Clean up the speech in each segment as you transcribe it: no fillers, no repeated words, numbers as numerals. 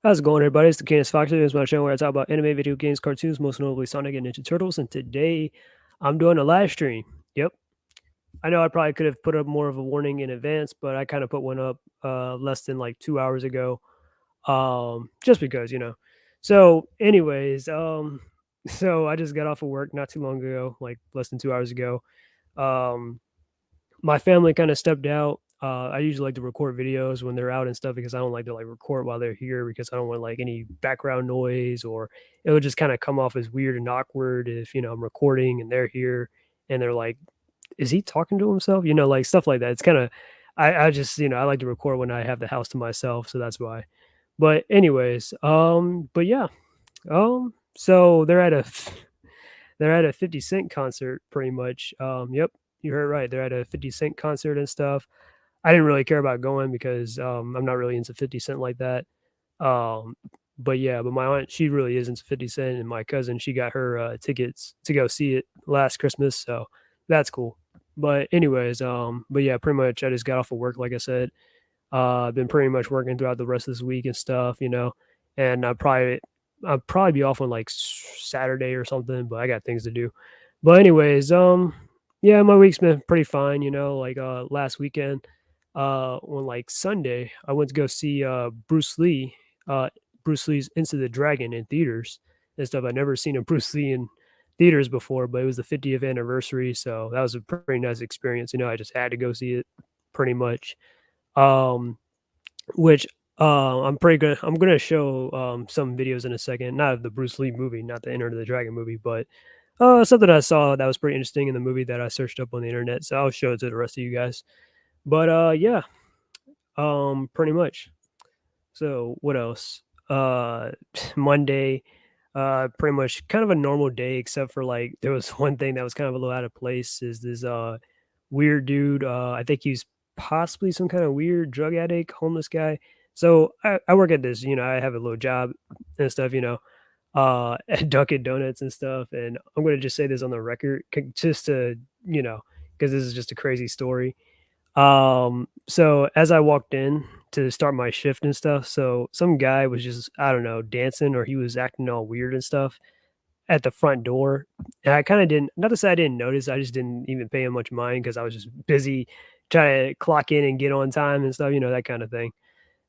How's it going, everybody? It's the Canis Fox. This is my channel where I talk about anime, video games, cartoons, most notably Sonic and Ninja Turtles. And today I'm doing a live stream. Yep. I know I probably could have put up more of a warning in advance, but I kind of put one up less than like 2 hours ago. Just because, So, anyways, so I just got off of work not too long ago, like less than 2 hours ago. Um, my family kind of stepped out. I usually like to record videos when they're out and stuff because I don't like to like record while they're here because I don't want like any background noise or it would just kind of come off as weird and awkward if I'm recording and they're here and they're like, is he talking to himself? Like stuff like that. It's kind of I just I like to record when I have the house to myself, so that's why. But anyways, but yeah, so they're at a 50 Cent concert pretty much. Yep, you heard right. They're at a 50 Cent concert and stuff. I didn't really care about going because, I'm not really into 50 Cent like that. Um, but yeah, but my aunt, she really is into 50 Cent, and my cousin, she got her, tickets to go see it last Christmas, so that's cool. But anyways, but yeah, pretty much I just got off of work, like I said. I've been pretty much working throughout the rest of this week and stuff, and I'll probably be off on like Saturday or something, but I got things to do. But anyways, yeah, my week's been pretty fine, like last weekend, on like Sunday, I went to go see uh Bruce Lee's Into the Dragon in theaters and stuff. I'd never seen a Bruce Lee in theaters before, but it was the 50th anniversary, so that was a pretty nice experience. I just had to go see it pretty much. Um which, I'm gonna show, some videos in a second, not of the Bruce Lee movie, not the Enter the Dragon movie, but, something I saw that was pretty interesting in the movie that I searched up on the internet, so I'll show it to the rest of you guys. But, yeah, pretty much. So, what else? Monday, pretty much kind of a normal day except for, like, there was one thing that was kind of a little out of place is this, weird dude, I think he's possibly some kinda weird drug addict, homeless guy. So, I work at this, I have a little job and stuff, at Dunkin' Donuts and stuff, and I'm gonna just say this on the record, just to, because this is just a crazy story. So as I walked in to start my shift and stuff, so some guy was just, I don't know, dancing or he was acting all weird and stuff at the front door. And I kind of didn't, not to say I didn't notice, I just didn't even pay him much mind because I was just busy trying to clock in and get on time and stuff, that kind of thing.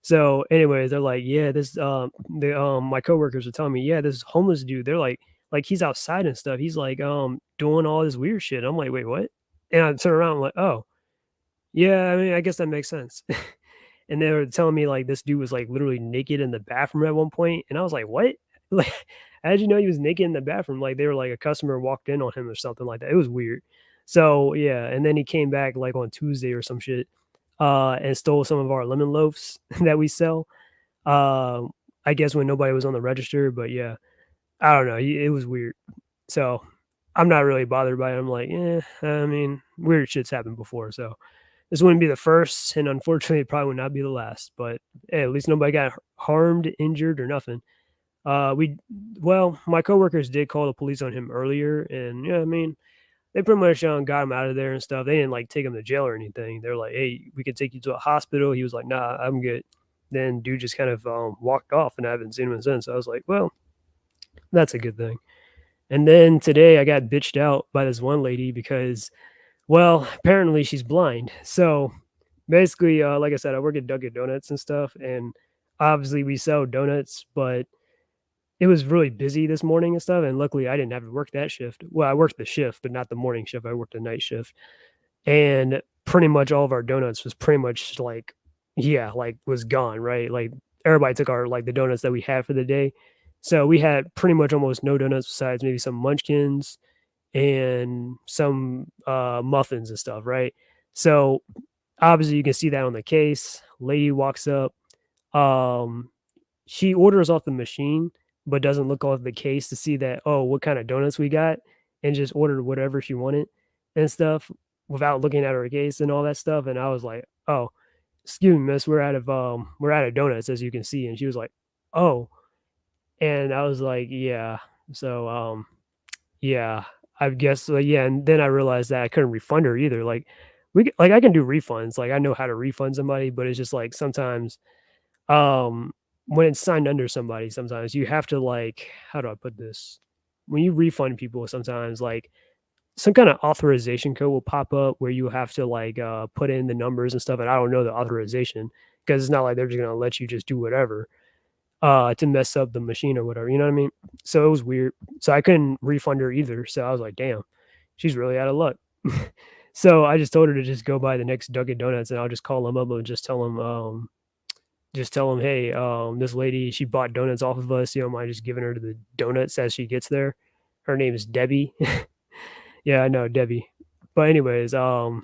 So, anyways, they're like, yeah, my coworkers are telling me, yeah, this homeless dude, they're like he's outside and stuff. He's like, doing all this weird shit. I'm like, wait, what? And I turn around, I'm like, oh, yeah, I mean, I guess that makes sense. And they were telling me, like, this dude was, like, literally naked in the bathroom at one point, and I was like, "What?" Like, how did you know he was naked in the bathroom? Like, they were like, a customer walked in on him or something like that. It was weird. So, yeah, and then he came back, like, on Tuesday or some shit, and stole some of our lemon loaves that we sell, um, I guess when nobody was on the register, but yeah, I don't know, it was weird. So, I'm not really bothered by it. I'm like, "Eh, I mean, weird shit's happened before, so this wouldn't be the first, and unfortunately, it probably would not be the last, but, hey, at least nobody got harmed, injured, or nothing. We well, my coworkers did call the police on him earlier, and, yeah, I mean, they pretty much, got him out of there and stuff. They didn't, like, take him to jail or anything. They're like, "Hey, we could take you to a hospital." He was like, "Nah, I'm good." Then dude just kind of, walked off, and I haven't seen him since. I was like, "Well, that's a good thing." And then today, I got bitched out by this one lady because, well, apparently she's blind. So, basically, like I said, I work at Dunkin' Donuts and stuff, and obviously we sell donuts, but it was really busy this morning and stuff, and luckily I didn't have to work that shift. Well, I worked the shift, but not the morning shift. I worked the night shift, and pretty much all of our donuts was pretty much like, yeah, like was gone, right? Like everybody took our like the donuts that we had for the day. So we had pretty much almost no donuts besides maybe some munchkins and some muffins and stuff, right? So obviously you can see that on the case. Lady walks up. Um, she orders off the machine, but doesn't look off the case to see that, oh, what kind of donuts we got, and just ordered whatever she wanted and stuff without looking at her case and all that stuff. And I was like, oh, excuse me, miss, we're out of donuts, as you can see. And she was like, oh, and I was like, yeah. So yeah, I guess, yeah. And then I realized that I couldn't refund her either. Like I can do refunds. Like I know how to refund somebody, but it's just like sometimes, um, when it's signed under somebody, sometimes you have to like, how do I put this? When you refund people, sometimes like some kind of authorization code will pop up where you have to like put in the numbers and stuff. And I don't know the authorization because it's not like they're just gonna let you just do whatever to mess up the machine or whatever. You know what I mean? So it was weird. So I couldn't refund her either. So I was like, damn, she's really out of luck. So I just told her to just go by the next Dunkin' Donuts and I'll just call them up and just tell them, hey, this lady, she bought donuts off of us. You know, mind just giving her the donuts as she gets there. Her name is Debbie. Yeah, I know Debbie. But anyways, and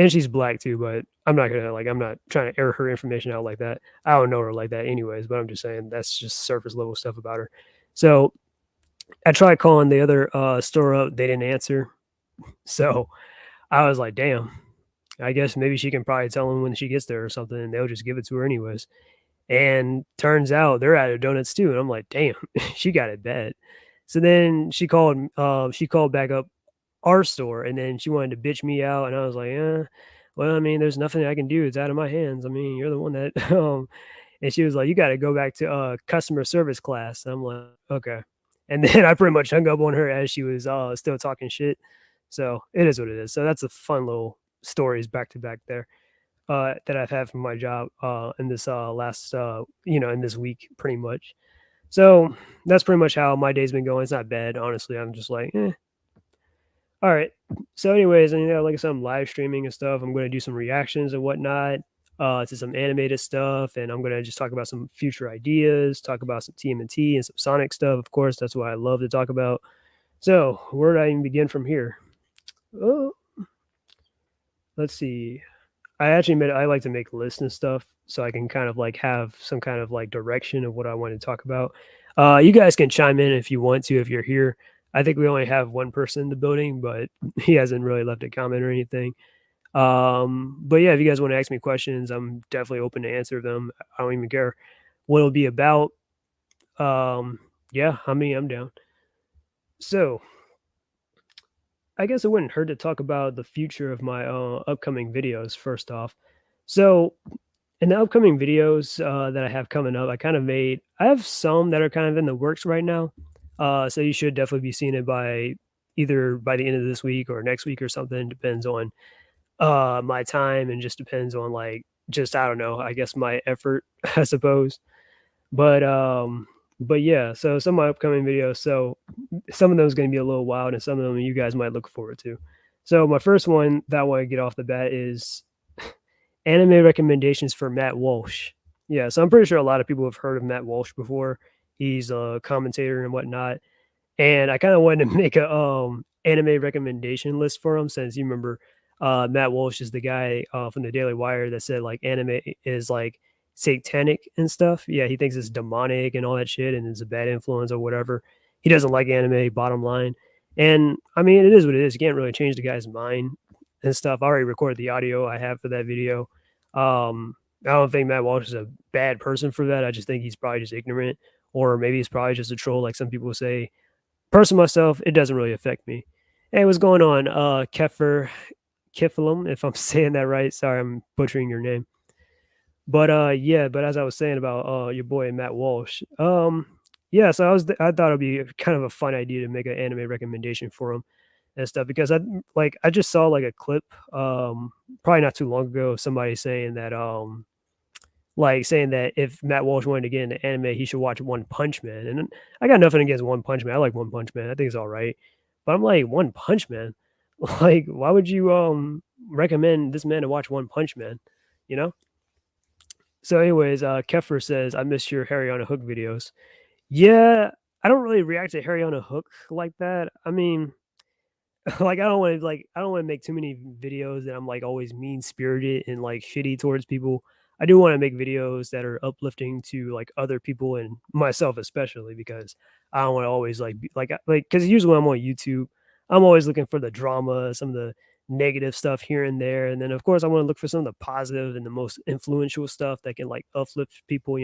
she's black too, but I'm not trying to air her information out like that. I don't know her like that anyways, but I'm just saying that's just surface level stuff about her. So I tried calling the other store up, they didn't answer. So I was like, damn, I guess maybe she can probably tell them when she gets there or something, and they'll just give it to her anyways. And turns out they're out of donuts too. And I'm like, damn, she got it bad. So then she called back up our store and then she wanted to bitch me out. And I was like, well, I mean, there's nothing I can do. It's out of my hands. I mean, you're the one that, and she was like, you got to go back to customer service class. And I'm like, okay. And then I pretty much hung up on her as she was still talking shit. So it is what it is. So that's a fun little stories back to back there that I've had from my job in this last in this week pretty much. So that's pretty much how my day's been going. It's not bad, honestly. I'm just like, all right. So, anyways, and like I said, I'm live streaming and stuff. I'm going to do some reactions and whatnot to some animated stuff, and I'm going to just talk about some future ideas, talk about some TMNT and some Sonic stuff. Of course, that's what I love to talk about. So, where do I even begin from here? Oh, let's see. I actually made I like to make lists and stuff so I can kind of like have some kind of like direction of what I want to talk about. You guys can chime in if you want to if you're here. I think we only have one person in the building, but he hasn't really left a comment or anything. But yeah, if you guys want to ask me questions, I'm definitely open to answer them. I don't even care what it'll be about. Yeah, I mean, I'm down. So I guess it wouldn't hurt to talk about the future of my upcoming videos first off. So in the upcoming videos that I have coming up, I have some that are kind of in the works right now. So you should definitely be seeing it by either by the end of this week or next week or something. Depends on my time and just depends on like just I don't know. I guess my effort, I suppose. But um, but yeah. So some of my upcoming videos. So some of those going to be a little wild, and some of them you guys might look forward to. So my first one that I want to get off the bat is anime recommendations for Matt Walsh. Yeah, so I'm pretty sure a lot of people have heard of Matt Walsh before. He's a commentator and whatnot. And I kind of wanted to make a anime recommendation list for him since you remember Matt Walsh is the guy from the Daily Wire that said like anime is like satanic and stuff. Yeah, he thinks it's demonic and all that shit and it's a bad influence or whatever. He doesn't like anime, bottom line. And I mean, it is what it is. You can't really change the guy's mind and stuff. I already recorded the audio I have for that video. I don't think Matt Walsh is a bad person for that. I just think he's probably just ignorant, or maybe he's probably just a troll, like some people say. Person myself, it doesn't really affect me. Hey, what's going on? Kiflum, if I'm saying that right. Sorry, I'm butchering your name. But yeah, but as I was saying about your boy Matt Walsh, yeah, so I thought it'd be kind of a fun idea to make an anime recommendation for him and stuff because I just saw like a clip probably not too long ago of somebody saying that saying that if Matt Walsh wanted to get into anime, he should watch One Punch Man. And I got nothing against One Punch Man. I like One Punch Man. I think it's all right. But I'm like, One Punch Man? Like, why would you recommend this man to watch One Punch Man? You know? So, anyways, Kefir says, I missed your Harry on a Hook videos. Yeah, I don't really react to Harry on a Hook like that. I mean, I don't want to make too many videos that I'm like always mean spirited and like shitty towards people. I do want to make videos that are uplifting to like other people and myself especially because I don't want to always because usually when I'm on YouTube, I'm always looking for the drama, some of the negative stuff here and there, and then of course I want to look for some of the positive and the most influential stuff that can like uplift people,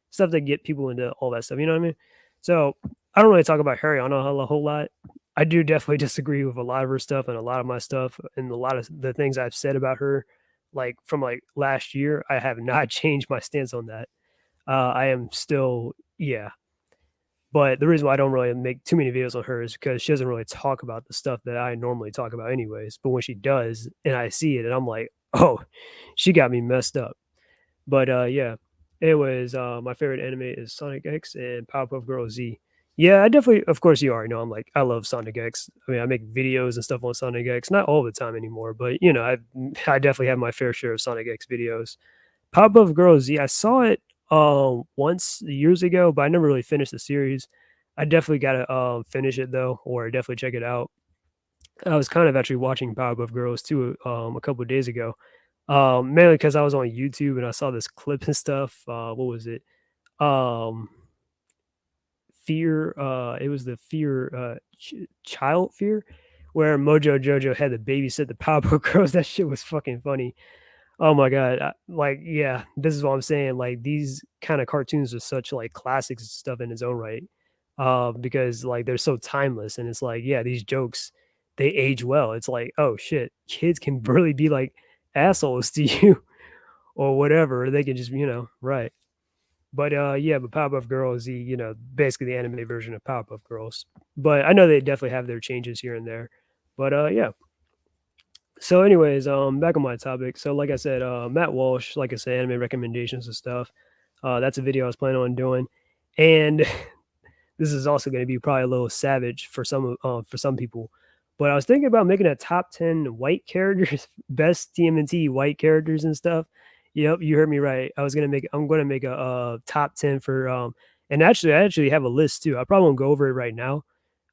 stuff that get people into all that stuff. You know what I mean? So I don't really talk about Harry on a whole lot. I do definitely disagree with a lot of her stuff and a lot of my stuff and a lot of the things I've said about her, like from like last year. I have not changed my stance on that. I am still yeah. But the reason why I don't really make too many videos on her is because she doesn't really talk about the stuff that I normally talk about anyways. But when she does, and I see it, and I'm like, oh, she got me messed up. But yeah. Anyways, my favorite anime is Sonic X and Powerpuff Girls Z. Yeah, I definitely, of course, you already know I'm like, I love Sonic X. I mean, I make videos and stuff on Sonic X, not all the time anymore, but I definitely have my fair share of Sonic X videos. Powerpuff Girls Z, I saw it once years ago, but I never really finished the series. I definitely gotta finish it though, or definitely check it out. I was kind of actually watching Powerpuff Girls too a couple of days ago. Mainly because I was on YouTube and I saw this clip and stuff. What was it? Um, Fear. It was the Fear. Child Fear, where Mojo Jojo had to babysit the Powerpuff Girls. That shit was fucking funny. Oh my god, like, yeah, this is what I'm saying, like, these kinda cartoons are such, like, classics and stuff in its own right, because, like, they're so timeless, and it's like, yeah, these jokes, they age well. It's like, "Oh, shit, kids can really be, like, assholes to you or whatever, they can just, right." But, yeah, but Powerpuff Girls, basically the anime version of Powerpuff Girls. But I know they definitely have their changes here and there. But, yeah. So, anyways, back on my topic. So, like I said, Matt Walsh, like I said, anime recommendations and stuff. That's a video I was planning on doing, and this is also going to be probably a little savage for some people. But I was thinking about making a top 10 white characters, best TMNT white characters and stuff. Yep, you heard me right. I'm gonna make a top 10 for and actually I actually have a list too. I probably won't go over it right now,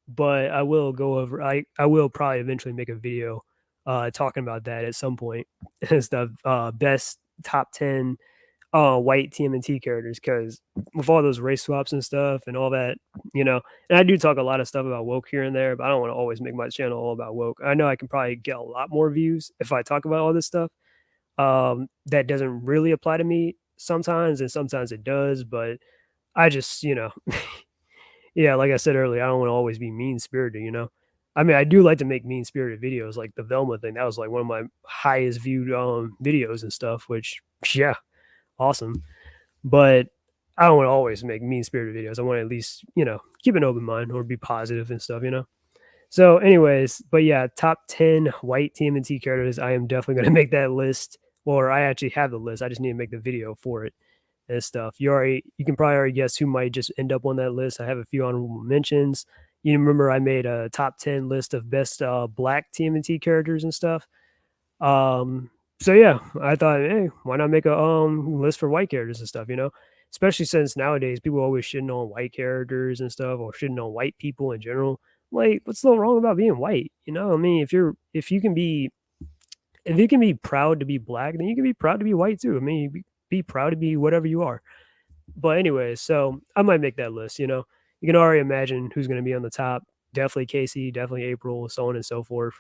but I will probably eventually make a video, talking about that at some point as the, best top 10, white TMNT characters. Because with all those race swaps and stuff and all that, and I do talk a lot of stuff about woke here and there, but I don't wanna always make my channel all about woke. I know I can probably get a lot more views if I talk about all this stuff, that doesn't really apply to me sometimes, and sometimes it does, but I just, yeah, like I said earlier, I don't wanna always be mean-spirited, you know? I mean, I do like to make mean-spirited videos, like the Velma thing, that was, like, one of my highest viewed, videos and stuff, which, yeah, awesome, but I don't wanna always make mean-spirited videos, I wanna at least, keep an open mind or be positive and stuff, you know? So, anyways, but yeah, top 10 white TMNT characters, I am definitely gonna make that list, or I actually have the list, I just need to make the video for it and stuff. You can probably already guess who might just end up on that list. I have a few honorable mentions. You remember I made a top 10 list of best black TMNT characters and stuff. So yeah, I thought, hey, why not make a list for white characters and stuff, you know? Especially since nowadays people are always shitting on white characters and stuff or shitting on white people in general. Like, what's so wrong about being white? You know, I mean, if you can be proud to be black, then you can be proud to be white too. I mean, be proud to be whatever you are. But anyways, so I might make that list, you know. You can already imagine who's gonna be on the top. Definitely Casey, definitely April, so on and so forth.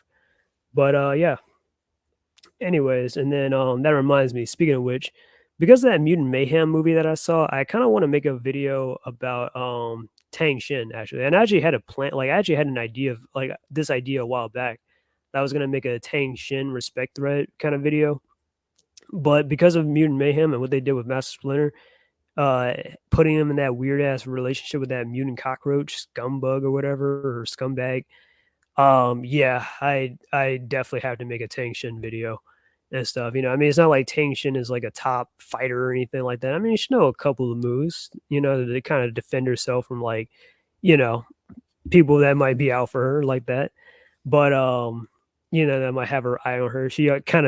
But yeah. Anyways, and then that reminds me, speaking of which, because of that Mutant Mayhem movie that I saw, I kind of want to make a video about Tang Shin actually. And I actually had a plan, like I actually had an idea of like this idea a while back that I was gonna make a Tang Shin respect thread kind of video. But because of Mutant Mayhem and what they did with Master Splinter, uh, putting him in that weird ass relationship with that mutant cockroach, scumbug or whatever, or scumbag. Yeah, I definitely have to make a Tang Shin video and stuff. You know, I mean, it's not like Tang Shin is like a top fighter or anything like that. I mean, you should know a couple of moves, to kind of defend herself from like, you know, people that might be out for her like that. But that might have her eye on her. She kind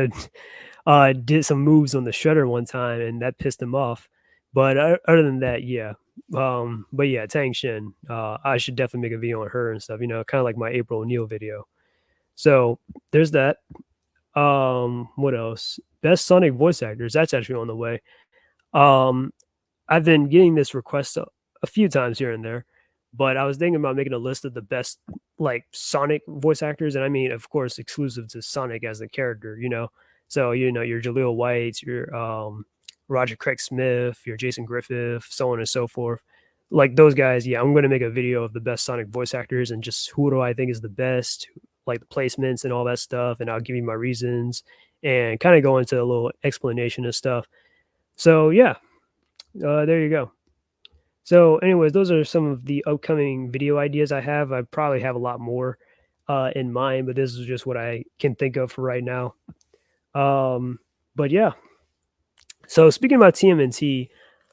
of did some moves on the Shredder one time, and that pissed him off. But other than that, yeah. But yeah, Tang Shin. I should definitely make a video on her and stuff. You know, kind of like my April O'Neil video. So there's that. What else? Best Sonic voice actors. That's actually on the way. Um, I've been getting this request a few times here and there, but I was thinking about making a list of the best like Sonic voice actors, and I mean, of course, exclusive to Sonic as the character. So your Jaleel White, your Roger Craig Smith, your Jason Griffith, so on and so forth. Like those guys, yeah, I'm going to make a video of the best Sonic voice actors and just who do I think is the best, like the placements and all that stuff, and I'll give you my reasons and kind of go into a little explanation of stuff. So yeah, There you go. So, anyways, those are some of the upcoming video ideas I have. I probably have a lot more in mind, but this is just what I can think of for right now. Um, but yeah. So speaking about TMNT,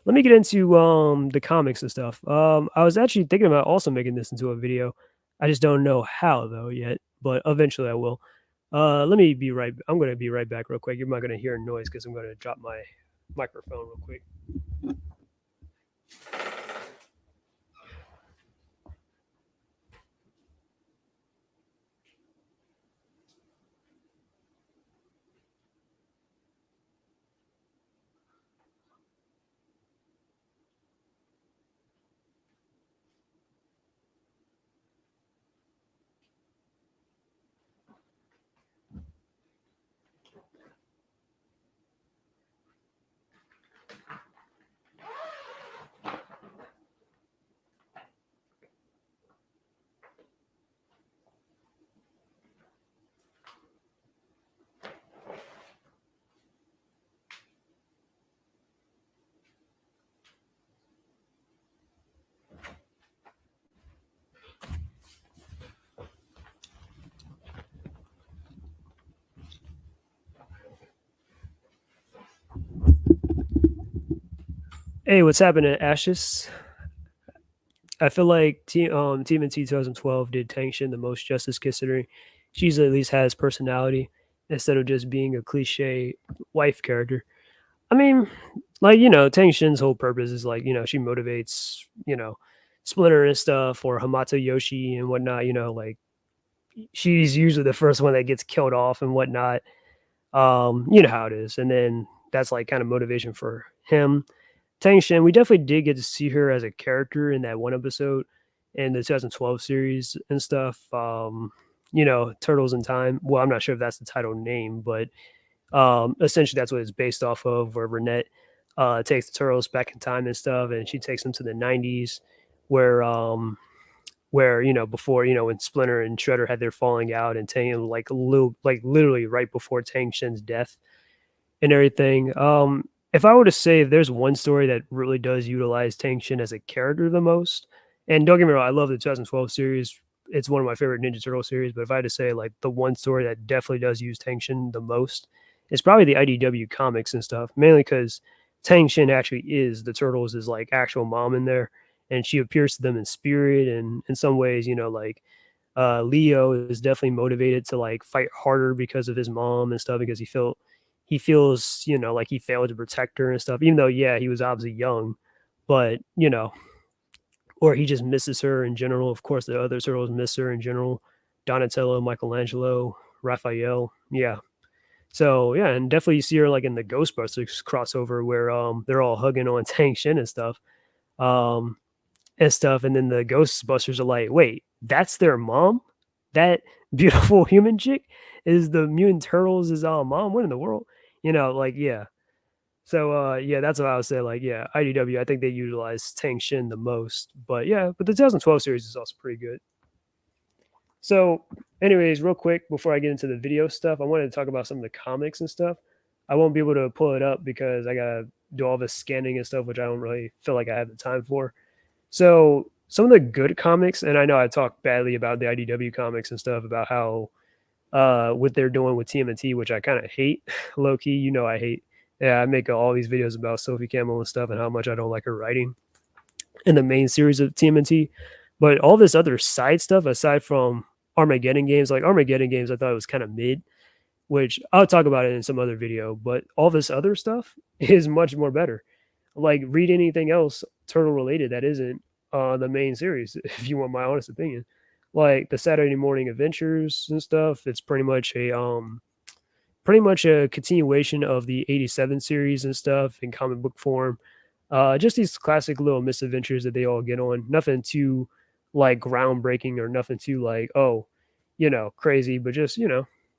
let me get into the comics and stuff. I was actually thinking about also making this into a video. I just don't know how though yet, but eventually I will. Let me be right. I'm gonna be right back real quick. You're not gonna hear noise because I'm gonna drop my microphone real quick. Hey, what's happening, Ashes? I feel like Team NT 2012 did Tang Shin the most justice considering she's at least has personality instead of just being a cliche wife character. I mean, like, Tang Shin's whole purpose is like, she motivates, Splinter and stuff or Hamato Yoshi and whatnot, like she's usually the first one that gets killed off and whatnot. You know how it is. And then that's like kind of motivation for him. Tang Shin, we definitely did get to see her as a character in that one episode in the 2012 series and stuff. Turtles in Time. Well, I'm not sure if that's the title name, but essentially that's what it's based off of, where Renette takes the turtles back in time and stuff, and she takes them to the 90s, where before, when Splinter and Shredder had their falling out, and Tang, like literally right before Tang Shin's death and everything. If I were to say if there's one story that really does utilize Tang Shin as a character the most, and don't get me wrong, I love the 2012 series. It's one of my favorite Ninja Turtle series. But if I had to say like the one story that definitely does use Tang Shin the most, it's probably the IDW comics and stuff. Mainly because Tang Shin actually is the Turtles' like actual mom in there, and she appears to them in spirit. And in some ways, like Leo is definitely motivated to like fight harder because of his mom and stuff, because he feels, like he failed to protect her and stuff, even though, yeah, he was obviously young, but, or he just misses her in general. Of course, the other turtles miss her in general. Donatello, Michelangelo, Raphael. Yeah. So, yeah, and definitely you see her like in the Ghostbusters crossover where they're all hugging on Tang Shin and stuff. Um, and stuff. And then the Ghostbusters are like, wait, that's their mom? That beautiful human chick is the Mutant Turtles' mom? What in the world? Like, yeah. So, yeah, that's what I would say. Like, yeah, IDW, I think they utilize Tang Shin the most. But yeah, but the 2012 series is also pretty good. So, anyways, real quick before I get into the video stuff, I wanted to talk about some of the comics and stuff. I won't be able to pull it up because I gotta do all this scanning and stuff, which I don't really feel like I have the time for. So some of the good comics, and I know I talked badly about the IDW comics and stuff about how what they're doing with TMNT, which I kind of hate, low key. I hate. Yeah, I make all these videos about Sophie Campbell and stuff and how much I don't like her writing in the main series of TMNT. But all this other side stuff, aside from Armageddon games, like Armageddon games, I thought it was kind of mid, which I'll talk about it in some other video. But all this other stuff is much more better. Like, read anything else turtle related that isn't the main series, if you want my honest opinion. Like the Saturday Morning Adventures and stuff, it's pretty much a continuation of the 87 series and stuff in comic book form. Just these classic little misadventures that they all get on. Nothing too like groundbreaking or nothing too like, oh, crazy, but just,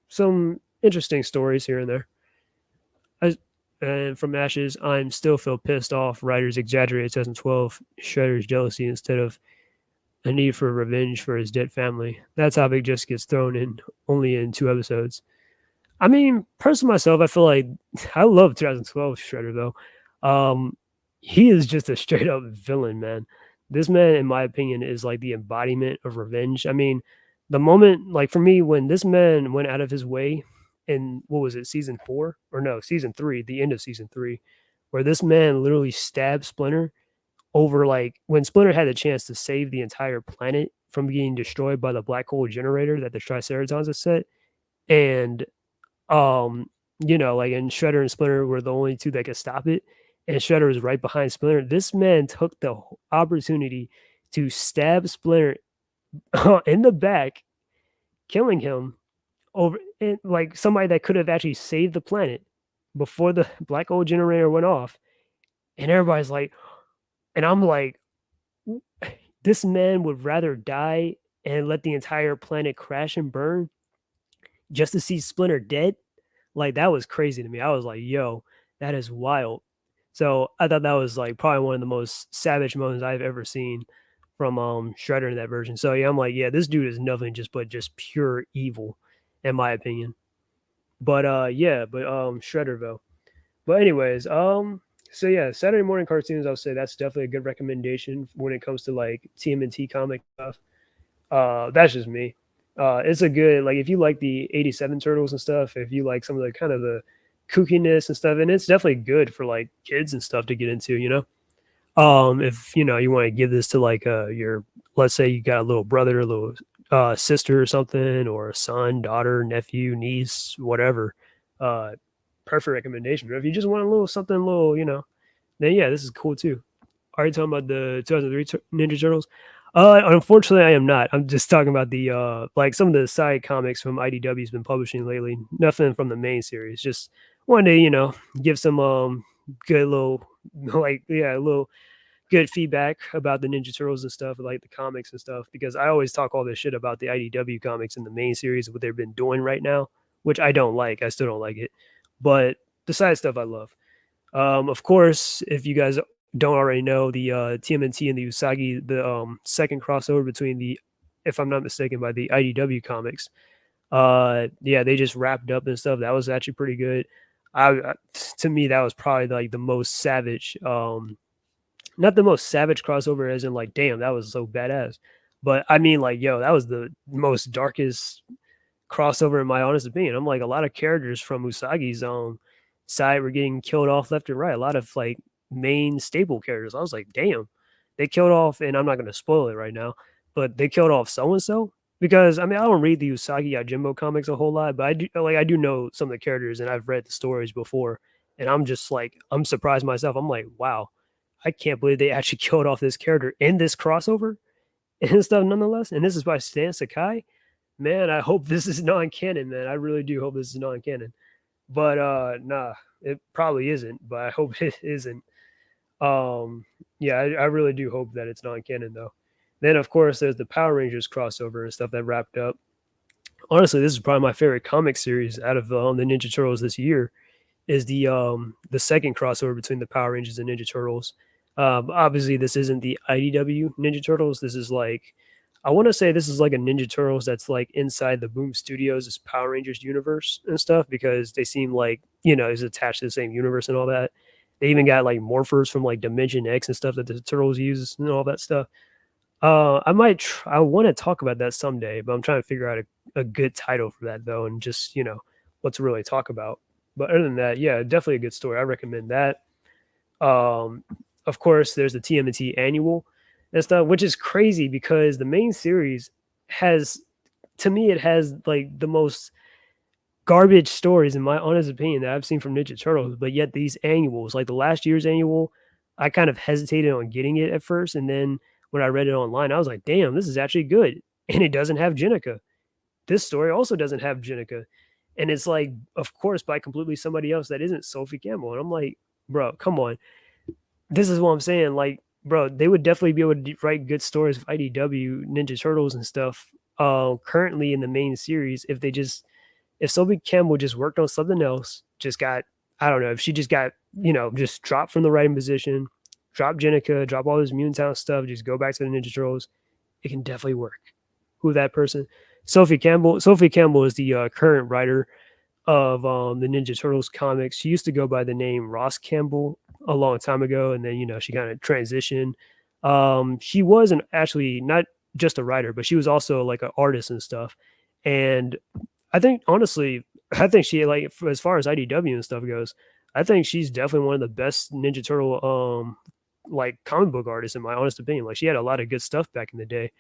some interesting stories here and there. I, and from Ashes, I'm still feel pissed off. Writers exaggerated 2012 Shredder's jealousy instead of a need for revenge for his dead family. That topic just gets thrown in only in 2 episodes. I mean, personally myself, I feel like I love 2012 Shredder though. he is just a straight up villain, man. This man, in my opinion, is like the embodiment of revenge. I mean, the moment, like for me, when this man went out of his way in what was it, season 4? Or no, season 3, the end of season 3, where this man literally stabbed Splinter over like when Splinter had a chance to save the entire planet from being destroyed by the black hole generator that the Triceratons had set. And um, like, and Shredder and Splinter were the only 2 that could stop it, and Shredder was right behind Splinter. This man took the opportunity to stab Splinter in the back, killing him over and like, somebody that could have actually saved the planet before the black hole generator went off, and everybody's like and I'm like, "W this man would rather die and let the entire planet crash and burn just to see Splinter dead?" Like, that was crazy to me. I was like, "Yo, that is wild." So, I thought that was, like, probably one of the most savage moments I've ever seen from, Shredder in that version. So, yeah, I'm like, "Yeah, this dude is nothing just but just pure evil," in my opinion. But, yeah, but, Shredder, though. But anyways, so yeah, Saturday morning cartoons, I'll say that's definitely a good recommendation when it comes to, like, TMNT comic stuff. That's just me. It's a good like if you like the '87 Turtles and stuff, if you like some of the kind of the kookiness and stuff, and it's definitely good for like kids and stuff to get into, you know. If you want to give this to like your let's say you got a little brother, a little sister or something, or a son, daughter, nephew, niece, whatever. Uh, perfect recommendation. But if you just want a little something, a little, then yeah, this is cool too. Are you talking about the 2003 Ninja Turtles? Unfortunately, I am not. I'm just talking about the like some of the side comics from IDW's been publishing lately. Nothing from the main series. Just wanted to, give some good little like yeah, a little good feedback about the Ninja Turtles and stuff, like the comics and stuff, because I always talk all this shit about the IDW comics and the main series, what they've been doing right now, which I don't like. I still don't like it. But the side stuff I love. Of course, if you guys don't already know, the TMNT and the Usagi, the second crossover between the, if I'm not mistaken, by the IDW comics. Yeah, they just wrapped up and stuff. That was actually pretty good. To me, that was probably like the most savage. Not the most savage crossover, as in like, damn, that was so badass. But I mean, like, yo, that was the most darkest crossover in my honest opinion. I'm like a lot of characters from Usagi's side were getting killed off left and right. A lot of like main staple characters. I was like, damn, they killed off, and I'm not gonna spoil it right now, but they killed off so and so. Because I mean, I don't read the Usagi Yojimbo comics a whole lot, but I do know some of the characters, and I've read the stories before, and I'm just like I'm surprised myself. I'm like, wow, I can't believe they actually killed off this character in this crossover and stuff nonetheless. And this is by Stan Sakai. Man, I hope this is non-canon, man. I really do hope this is non-canon. But nah, it probably isn't, but I hope it isn't. Yeah, I really do hope that it's non-canon though. Then of course there's the Power Rangers crossover and stuff that wrapped up. Honestly, this is probably my favorite comic series out of the Ninja Turtles this year. Is the second crossover between the Power Rangers and Ninja Turtles. Obviously, this isn't the IDW Ninja Turtles. This is like I want to say this is like a Ninja Turtles that's like inside the Boom Studios' Power Rangers universe and stuff because they seem like is attached to the same universe and all that. They even got like morphers from like Dimension X and stuff that the Turtles use and all that stuff. I want to talk about that someday, but I'm trying to figure out a good title for that though, and just what to really talk about. But other than that, yeah, definitely a good story. I recommend that. Um, of course, there's the TMNT annual and stuff, which is crazy because the main series has, to me, it has like the most garbage stories, in my honest opinion, that I've seen from Ninja Turtles. But yet, these annuals, like the last year's annual, I kind of hesitated on getting it at first. And then when I read it online, I was like, damn, this is actually good. And it doesn't have Jenica. This story also doesn't have Jenica. And it's like, of course, by completely somebody else that isn't Sophie Campbell. And I'm like, bro, come on. This is what I'm saying. Like, bro, they would definitely be able to write good stories of IDW, Ninja Turtles, and stuff. Currently in the main series, if Sophie Campbell just worked on something else, just got I don't know if she just got just dropped from the writing position, drop Jenica, drop all this Town stuff, just go back to the Ninja Turtles, it can definitely work. Who that person? Sophie Campbell. Sophie Campbell is the current writer of the Ninja Turtles comics. She used to go by the name Ross Campbell a long time ago, and then she kind of transitioned. She wasn't actually not just a writer, but she was also like an artist and stuff. And I think honestly, I think she like as far as IDW and stuff goes, I think she's definitely one of the best Ninja Turtle like comic book artists in my honest opinion. Like she had a lot of good stuff back in the day.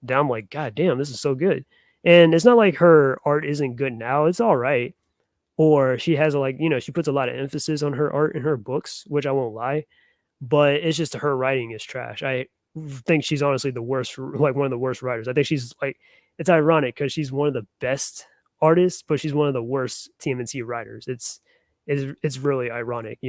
That I'm like, God damn, this is so good. And it's not like her art isn't good now. It's all right. Or she has a, like, she puts a lot of emphasis on her art in her books, which I won't lie, but it's just her writing is trash. I think she's honestly the worst, like one of the worst writers. I think she's like, it's ironic because she's one of the best artists, but she's one of the worst TMNT writers. It's really ironic.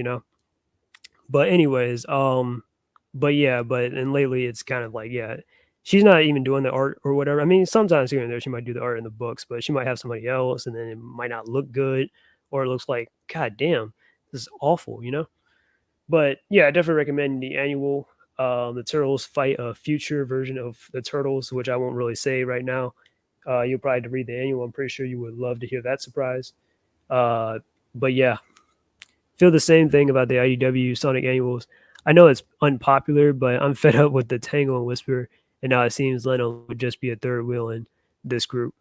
But anyways, but yeah, but and lately it's kind of like, yeah, she's not even doing the art or whatever. I mean, sometimes here and there she might do the art in the books, but she might have somebody else, and then it might not look good, or it looks like, God damn, this is awful. But yeah, I definitely recommend the annual. The Turtles fight a future version of the Turtles, which I won't really say right now. You'll probably have to read the annual. I'm pretty sure you would love to hear that surprise. Uh, but yeah, feel the same thing about the IDW Sonic annuals. I know it's unpopular, but I'm fed up with the Tangle and Whisper, and now it seems Leno would just be a third wheel in this group.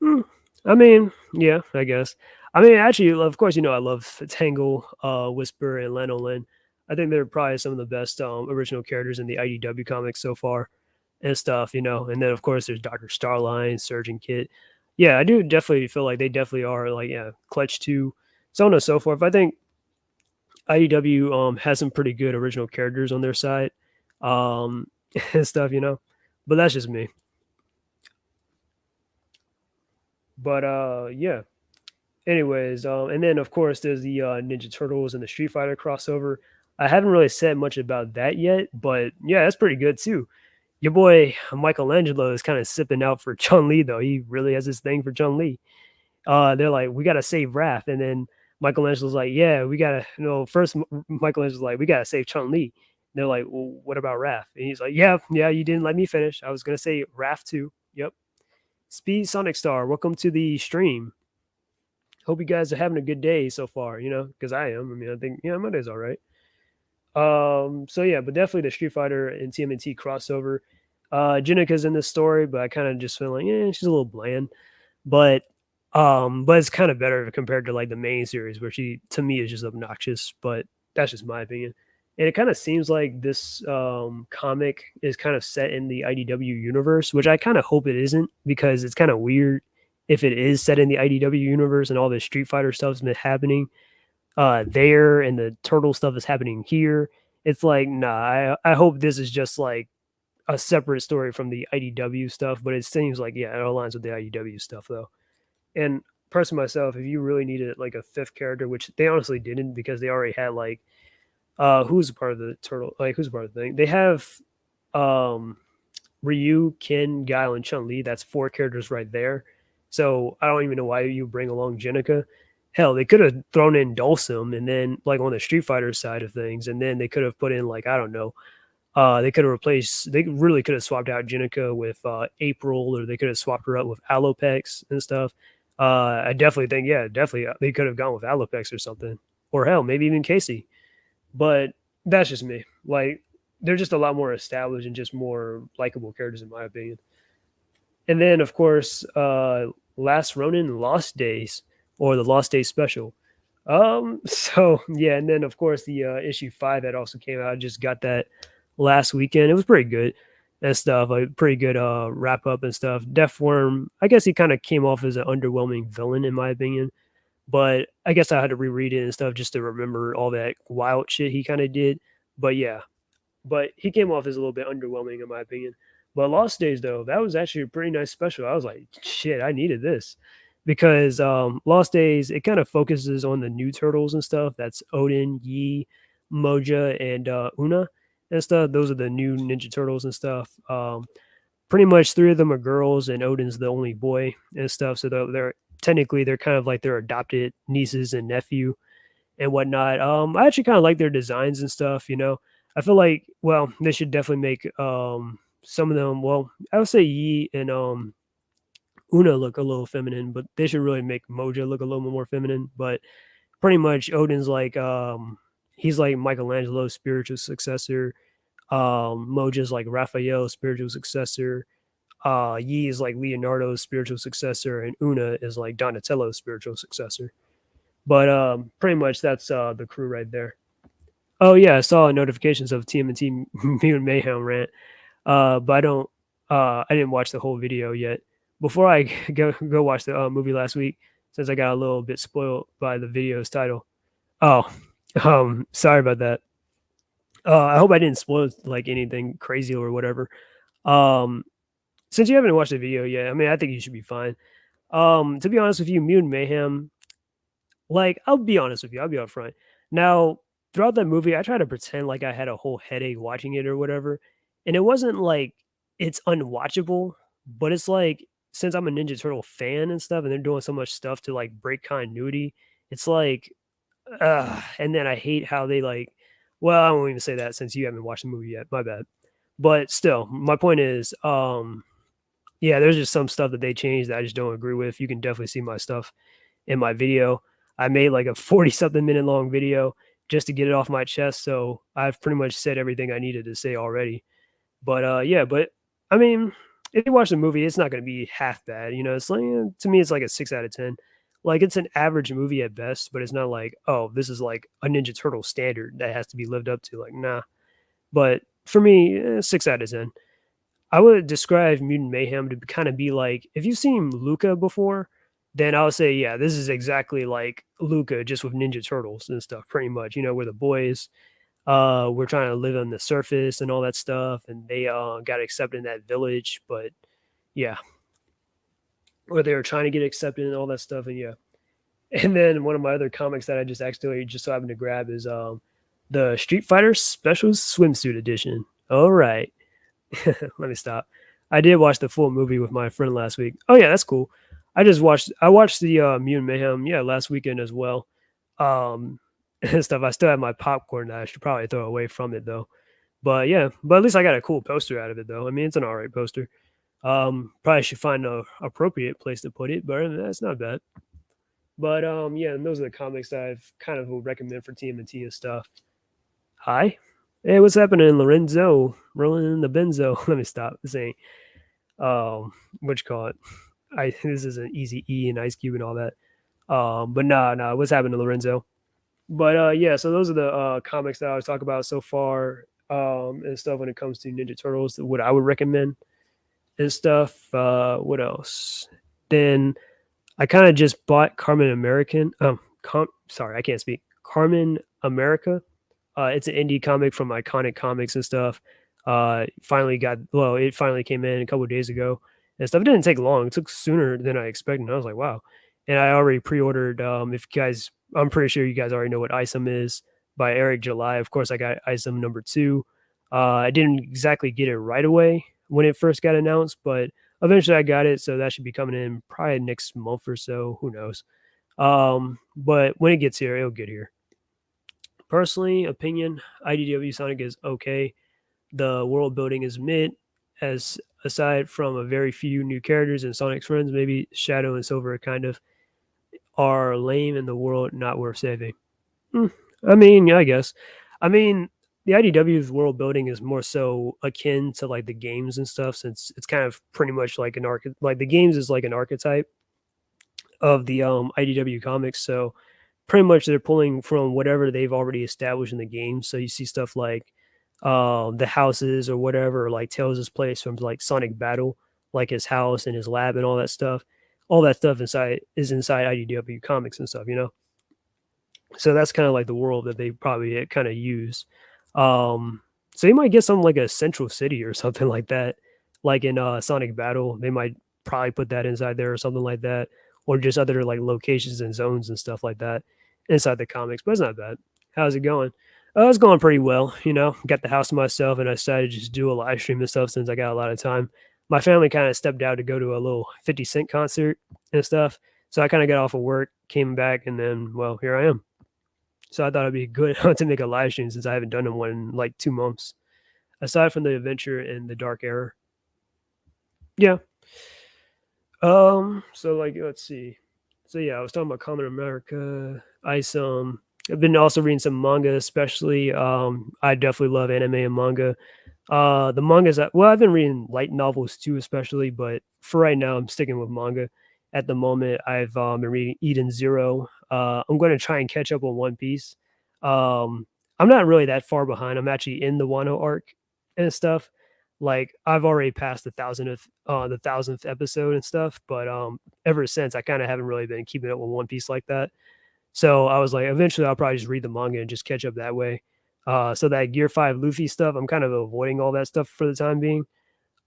Hmm, I mean, yeah, I guess. I mean, actually, of course, I love Tangle, Whisper, and Lanolin. I think they're probably some of the best original characters in the IDW comics so far and stuff. And then, of course, there's Dr. Starline, Surgeon Kit. Yeah, I do definitely feel like they definitely are, like, yeah, Clutch 2, so on and so forth. I think IDW has some pretty good original characters on their side um, and stuff. But that's just me. But yeah. Anyways, and then of course there's the Ninja Turtles and the Street Fighter crossover. I haven't really said much about that yet, but yeah, that's pretty good too. Your boy Michelangelo is kind of sipping out for Chun Li though. He really has this thing for Chun Li. They're like, we gotta save Raph, and then Michelangelo's like, yeah, we gotta. First Michelangelo's like, we gotta save Chun Li. They're like, well, what about Raph? And he's like, yeah, yeah, you didn't let me finish. I was gonna say Raph too. Yep. Speed Sonic Star, welcome to the stream. Hope you guys are having a good day so far, because I am. I mean, I think, yeah, Monday's all right. So yeah, but definitely the Street Fighter and TMNT crossover. Jinika's in this story, but I kind of just feel like, yeah, she's a little bland. But but it's kind of better compared to like the main series where she to me is just obnoxious, but that's just my opinion. And it kind of seems like this comic is kind of set in the IDW universe, which I kind of hope it isn't because it's kind of weird if it is set in the IDW universe and all the Street Fighter stuff's been happening there and the turtle stuff is happening here. It's like, nah, I hope this is just like a separate story from the IDW stuff, but it seems like, yeah, it aligns with the IDW stuff though. And personally myself, if you really needed like a fifth character, which they honestly didn't because they already had like who's a part of the turtle, like who's part of the thing. They have um Ryu, Ken, Guile, and Chun Li. That's four characters right there. So I don't even know why you bring along Jenica. Hell, they could have thrown in Dulcim and then like on the Street Fighter side of things, and then they could have put in like, I don't know. They could have replaced. They really could have swapped out Jenica with April, or they could have swapped her up with Alopex and stuff. I definitely think, yeah, definitely they could have gone with Alopex or something, or hell, maybe even Casey. But that's just me. Like they're just a lot more established and just more likable characters in my opinion. And then of course, Last Ronin Lost Days or the Lost Days special. So yeah, and then of course the issue 5 that also came out. I just got that last weekend. It was pretty good and stuff. Like pretty good wrap up and stuff. Deathworm, I guess he kind of came off as an underwhelming villain in my opinion. But I guess I had to reread it and stuff just to remember all that wild shit he kind of did. But yeah, but he came off as a little bit underwhelming in my opinion. But Lost Days though, that was actually a pretty nice special. I was like, shit, I needed this because Lost Days it kind of focuses on the new turtles and stuff. That's Odin, Yi, Moja, and Una and stuff. Those are the new Ninja Turtles and stuff. Pretty much three of them are girls, and Odin's the only boy and stuff. So they're technically they're kind of like their adopted nieces and nephew and whatnot. I actually kind of like their designs and stuff. I feel like, well, they should definitely make some of them. Well, I would say Yi and Una look a little feminine, but they should really make Moja look a little more feminine. But pretty much Odin's like he's like Michelangelo's spiritual successor. Moja's like Raphael's spiritual successor. Yi is like Leonardo's spiritual successor, and Una is like Donatello's spiritual successor. But pretty much that's the crew right there. Oh yeah, I saw notifications of TMNT Mutant Mayhem rant, but I didn't watch the whole video yet. Before I go watch the movie last week, since I got a little bit spoiled by the video's title. Oh, sorry about that. I hope I didn't spoil like anything crazy or whatever. Um, since you haven't watched the video yet, I mean, I think you should be fine. To be honest with you, Mutant Mayhem, like, I'll be honest with you, I'll be upfront. Now, throughout that movie, I tried to pretend like I had a whole headache watching it or whatever, and it wasn't like it's unwatchable, but it's like since I'm a Ninja Turtle fan and stuff, and they're doing so much stuff to like break continuity, it's like, and then I hate how they like. Well, I won't even say that since you haven't watched the movie yet. My bad. But still, my point is, yeah, there's just some stuff that they changed that I just don't agree with. You can definitely see my stuff in my video. I made like a 40 something minute long video just to get it off my chest. So I've pretty much said everything I needed to say already. But yeah, but I mean, if you watch the movie, it's not going to be half bad. You know, it's like to me, it's like a 6 out of 10. Like it's an average movie at best, but it's not like, oh, this is like a Ninja Turtle standard that has to be lived up to. Like, nah. But for me, 6 out of 10. I would describe Mutant Mayhem to kind of be like if you've seen Luca before, then I would say, yeah, this is exactly like Luca, just with Ninja Turtles and stuff, pretty much. You know, where the boys we're trying to live on the surface and all that stuff, and they got accepted in that village, but yeah, or they were trying to get accepted and all that stuff, and yeah. And then one of my other comics that I just accidentally just so happened to grab is the Street Fighter Special Swimsuit Edition. All right. Let me stop. I did watch the full movie with my friend last week. Oh yeah, that's cool. I watched the Mutant Mayhem, yeah, last weekend as well. And stuff. I still have my popcorn that I should probably throw away from it though. But yeah, but at least I got a cool poster out of it though. I mean, it's an alright poster. Probably should find a appropriate place to put it, but that's not bad. But yeah, and those are the comics that I've kind of would recommend for TMNT and stuff. Hi. Hey, what's happening, Lorenzo? Rolling in the benzo. Let me stop. This ain't what you call it. This is an easy E and Ice Cube and all that. But nah, what's happening, Lorenzo? But yeah, so those are the comics that I was talking about so far, and stuff when it comes to Ninja Turtles, what I would recommend and stuff. What else? Then I kind of just bought Carmen American. Sorry, I can't speak. Carmen America. It's an indie comic from Iconic Comics and stuff. It finally came in a couple of days ago and stuff. It didn't take long. It took sooner than I expected. I was like, wow. And I already pre-ordered. If you guys, I'm pretty sure you guys already know what Isom is by Eric July. Of course, I got Isom number 2. I didn't exactly get it right away when it first got announced, but eventually I got it. So that should be coming in probably next month or so. Who knows? But when it gets here, it'll get here. Personally, opinion, IDW Sonic is okay. The world building is mid, as aside from a very few new characters and Sonic's friends, maybe Shadow and Silver kind of are lame in the world not worth saving. I mean, yeah, I guess. I mean, the IDW's world building is more so akin to like the games and stuff, since it's kind of pretty much like like the games is like an archetype of the IDW comics. So pretty much they're pulling from whatever they've already established in the game. So you see stuff like the houses or whatever, or like Tails' place from like Sonic Battle, like his house and his lab and all that stuff. All that stuff inside IDW comics and stuff, you know. So that's kind of like the world that they probably kind of use. So you might get something like a Central City or something like that, like in Sonic Battle. They might probably put that inside there or something like that, or just other like locations and zones and stuff like that inside the comics. But it's not bad. How's it going? It's going pretty well. You know, got the house to myself, and I decided to just do a live stream and stuff since I got a lot of time. My family kind of stepped out to go to a little 50 Cent concert and stuff. So I kind of got off of work, came back, and then, well, here I am. So I thought it'd be good to make a live stream since I haven't done one in like 2 months. Aside from the adventure and the dark era. Yeah. So like let's see. So yeah, I was talking about Common America, Isom. I've been also reading some manga, especially. I definitely love anime and manga. The mangas that well, I've been reading light novels too, especially, but for right now, I'm sticking with manga. At the moment, I've been reading Eden Zero. I'm going to try and catch up on One Piece. I'm not really that far behind. I'm actually in the Wano arc and stuff. Like I've already passed the thousandth episode and stuff, but ever since I kind of haven't really been keeping up with One Piece like that. So I was like, eventually I'll probably just read the manga and just catch up that way. So that Gear 5 Luffy stuff, I'm kind of avoiding all that stuff for the time being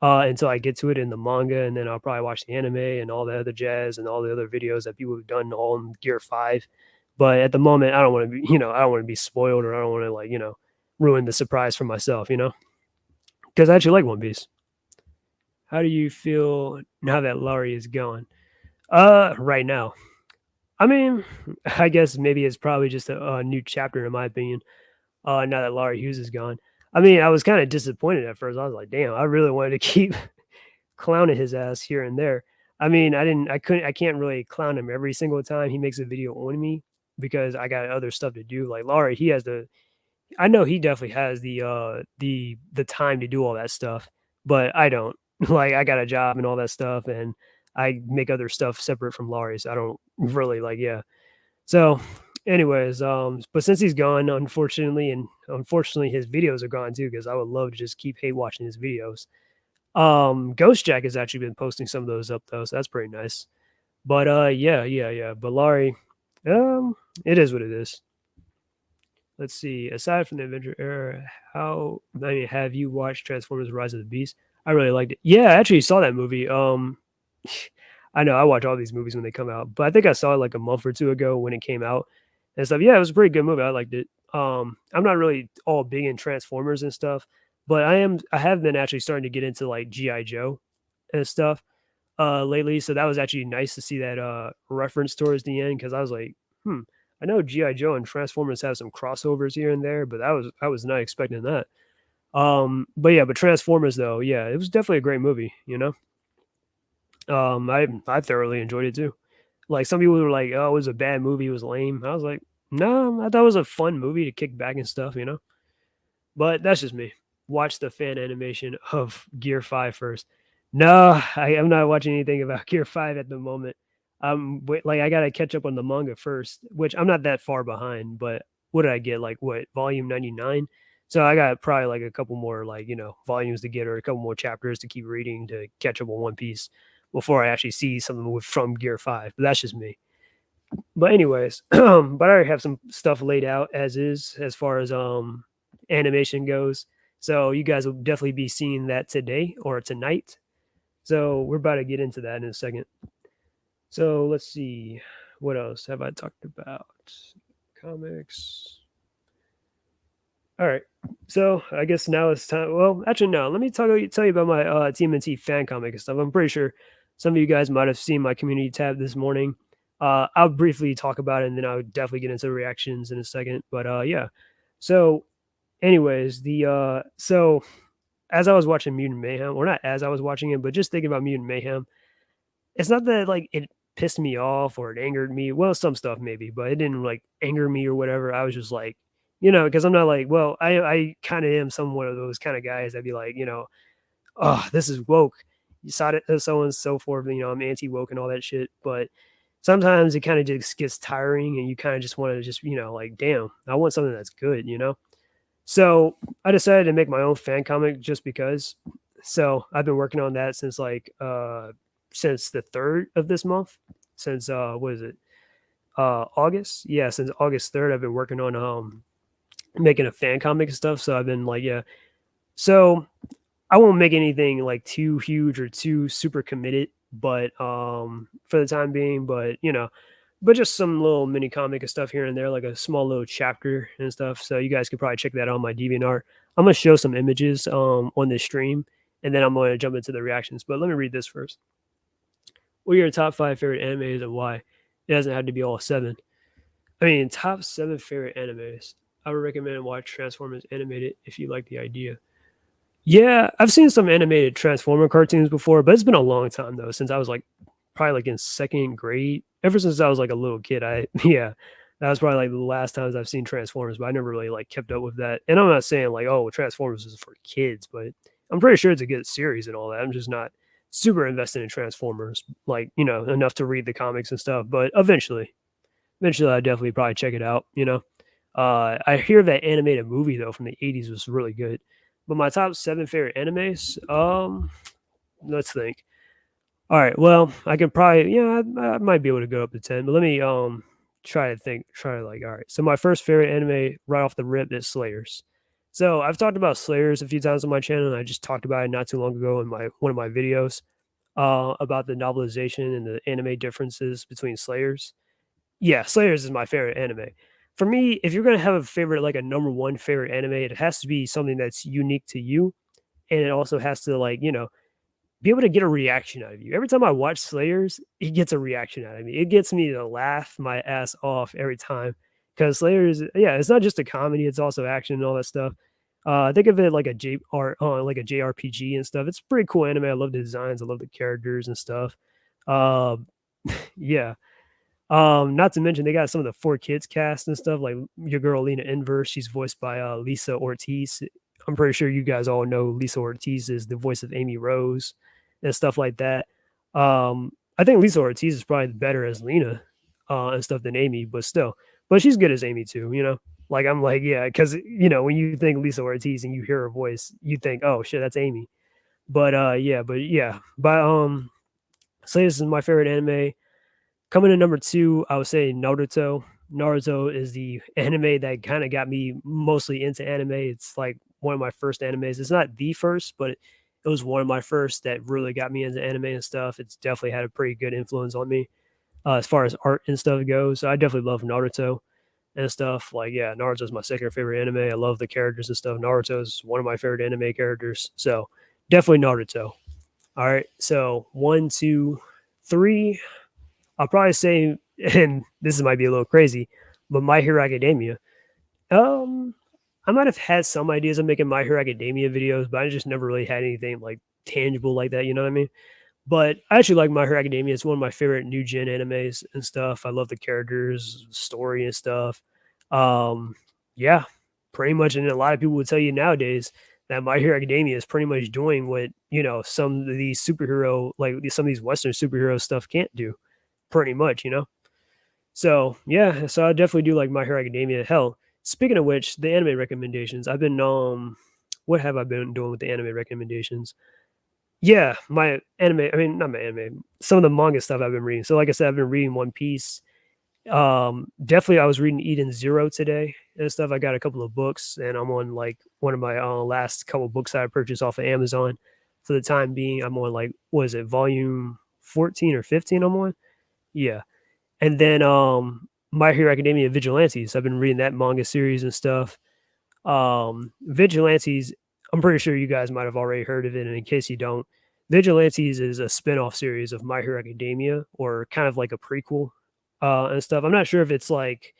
until I get to it in the manga, and then I'll probably watch the anime and all the other jazz and all the other videos that people have done all in Gear 5. But at the moment, I don't want to be, I don't want to be spoiled, or I don't want to like, ruin the surprise for myself, because I actually like One Piece. How do you feel now that Laurie is gone? Right now, I mean, I guess maybe it's probably just a new chapter in my opinion. Now that Laurie Hughes is gone. I mean, I was kind of disappointed at first. I was like, damn, I really wanted to keep clowning his ass here and there. I mean, I can't really clown him every single time he makes a video on me because I got other stuff to do. Like Laurie, I know he definitely has the time to do all that stuff, but I don't. Like I got a job and all that stuff, and I make other stuff separate from Laurie, so I don't really like, yeah. So, anyways, but since he's gone, unfortunately his videos are gone too, because I would love to just keep hate watching his videos. Ghost Jack has actually been posting some of those up though, so that's pretty nice. But yeah. But Laurie, it is what it is. Let's see. Aside from the Adventure era, have you watched Transformers: Rise of the Beast? I really liked it. Yeah, I actually saw that movie. I know I watch all these movies when they come out, but I think I saw it like a month or two ago when it came out and stuff. Yeah, it was a pretty good movie. I liked it. I'm not really all big in Transformers and stuff, but I have been actually starting to get into like GI Joe and stuff lately. So that was actually nice to see that reference towards the end, because I was like, I know GI Joe and Transformers have some crossovers here and there, but I was not expecting that. But yeah, but Transformers though, yeah, it was definitely a great movie. I thoroughly enjoyed it too. Like some people were like, "Oh, it was a bad movie. It was lame." I was like, "No, I thought it was a fun movie to kick back and stuff." But that's just me. Watch the fan animation of Gear 5 first. No, I am not watching anything about Gear 5 at the moment. Like I gotta catch up on the manga first, which I'm not that far behind. But what did I get? Like what, volume 99? So I got probably like a couple more like volumes to get, or a couple more chapters to keep reading to catch up on One Piece before I actually see something from Gear 5. But that's just me. But anyways, but I already have some stuff laid out as is as far as animation goes. So you guys will definitely be seeing that today or tonight. So we're about to get into that in a second. So let's see. What else have I talked about? Comics. All right. So I guess now it's time. Well, actually, no. Let me tell you about my TMNT fan comic and stuff. I'm pretty sure some of you guys might have seen my community tab this morning. I'll briefly talk about it, and then I'll definitely get into reactions in a second. But yeah. So, anyways, so as I was watching Mutant Mayhem, or not as I was watching it, but just thinking about Mutant Mayhem, it's not that like it pissed me off or it angered me. Well, some stuff maybe, but it didn't like anger me or whatever. I was just like, because I'm not like, well, I kind of am somewhat of those kind of guys that be like, oh, this is woke. You saw it, so on and so forth. I'm anti woke and all that shit. But sometimes it kind of just gets tiring, and you kind of just want to just, like, damn, I want something that's good. So I decided to make my own fan comic just because. So I've been working on that since since the 3rd of this month. Since what is it? August? Yeah, since August 3rd, I've been working on making a fan comic and stuff. So I've been like, yeah. So I won't make anything like too huge or too super committed, but for the time being, but just some little mini comic and stuff here and there, like a small little chapter and stuff. So you guys can probably check that out on my DeviantArt. I'm gonna show some images on this stream, and then I'm gonna jump into the reactions. But let me read this first. What are your top 5 favorite animes and why? It doesn't have to be all 7. I mean, top 7 favorite animes. I would recommend watch Transformers animated if you like the idea. Yeah, I've seen some animated Transformer cartoons before, but it's been a long time though, since I was like probably like in 2nd grade. Ever since I was like a little kid, yeah. That was probably like the last times I've seen Transformers, but I never really like kept up with that. And I'm not saying like, oh, Transformers is for kids, but I'm pretty sure it's a good series and all that. I'm just not super invested in Transformers, like, enough to read the comics and stuff. But eventually I definitely probably check it out. I hear that animated movie though from the 80s was really good. But my top 7 favorite animes, let's think. All right, well, I can probably, I might be able to go up to 10, but let me try to think, try to like, all right. So my first favorite anime right off the rip is Slayers. So I've talked about Slayers a few times on my channel, and I just talked about it not too long ago in my one of my videos about the novelization and the anime differences between Slayers. Yeah, Slayers is my favorite anime. For me, if you're gonna have a favorite, like a number one favorite anime, it has to be something that's unique to you, and it also has to like be able to get a reaction out of you. Every time I watch Slayers, it gets a reaction out of me. It gets me to laugh my ass off every time because Slayers, yeah, it's not just a comedy; it's also action and all that stuff. Think of it like a like a JRPG and stuff. It's a pretty cool anime. I love the designs. I love the characters and stuff. Um, yeah. Not to mention they got some of the four kids cast and stuff, like your girl Lena Inverse. She's voiced by Lisa Ortiz. I'm pretty sure you guys all know Lisa Ortiz is the voice of Amy Rose and stuff like that. I think Lisa Ortiz is probably better as Lena and stuff than Amy, but still, but she's good as Amy too. Like I'm like, yeah, because when you think Lisa Ortiz and you hear her voice, you think, oh shit, that's Amy. But so this is my favorite anime. Coming in number 2, I would say Naruto. Naruto is the anime that kinda got me mostly into anime. It's, like, one of my first animes. It's not the first, but it was one of my first that really got me into anime and stuff. It's definitely had a pretty good influence on me, as far as art and stuff goes. So I definitely love Naruto and stuff. Like, yeah, Naruto's my second favorite anime. I love the characters and stuff. Naruto's one of my favorite anime characters. So, definitely Naruto. Alright, so 1, 2, 3. I'll probably say, and this might be a little crazy, but My Hero Academia. Um, I might have had some ideas of making My Hero Academia videos, but I just never really had anything like tangible like that. You know what I mean? But I actually like My Hero Academia. It's one of my favorite new gen animes and stuff. I love the characters, story, and stuff. Um, yeah, pretty much. And a lot of people would tell you nowadays that My Hero Academia is pretty much doing what some of these superhero, like some of these Western superhero stuff can't do. Pretty much. So yeah, so I definitely do like My Hero Academia. Hell, speaking of which, the anime recommendations. I've been what have I been doing with the anime recommendations? Yeah, my anime. I mean, not my anime. Some of the manga stuff I've been reading. So like I said, I've been reading One Piece. Definitely, I was reading Eden Zero today and stuff. I got a couple of books, and I'm on like one of my last couple books that I purchased off of Amazon. For the time being, I'm on like what is it, volume 14 or 15? I'm on. Yeah. And then My Hero Academia Vigilantes. I've been reading that manga series and stuff. Vigilantes, I'm pretty sure you guys might have already heard of it. And in case you don't, Vigilantes is a spin-off series of My Hero Academia, or kind of like a prequel and stuff. I'm not sure if it's like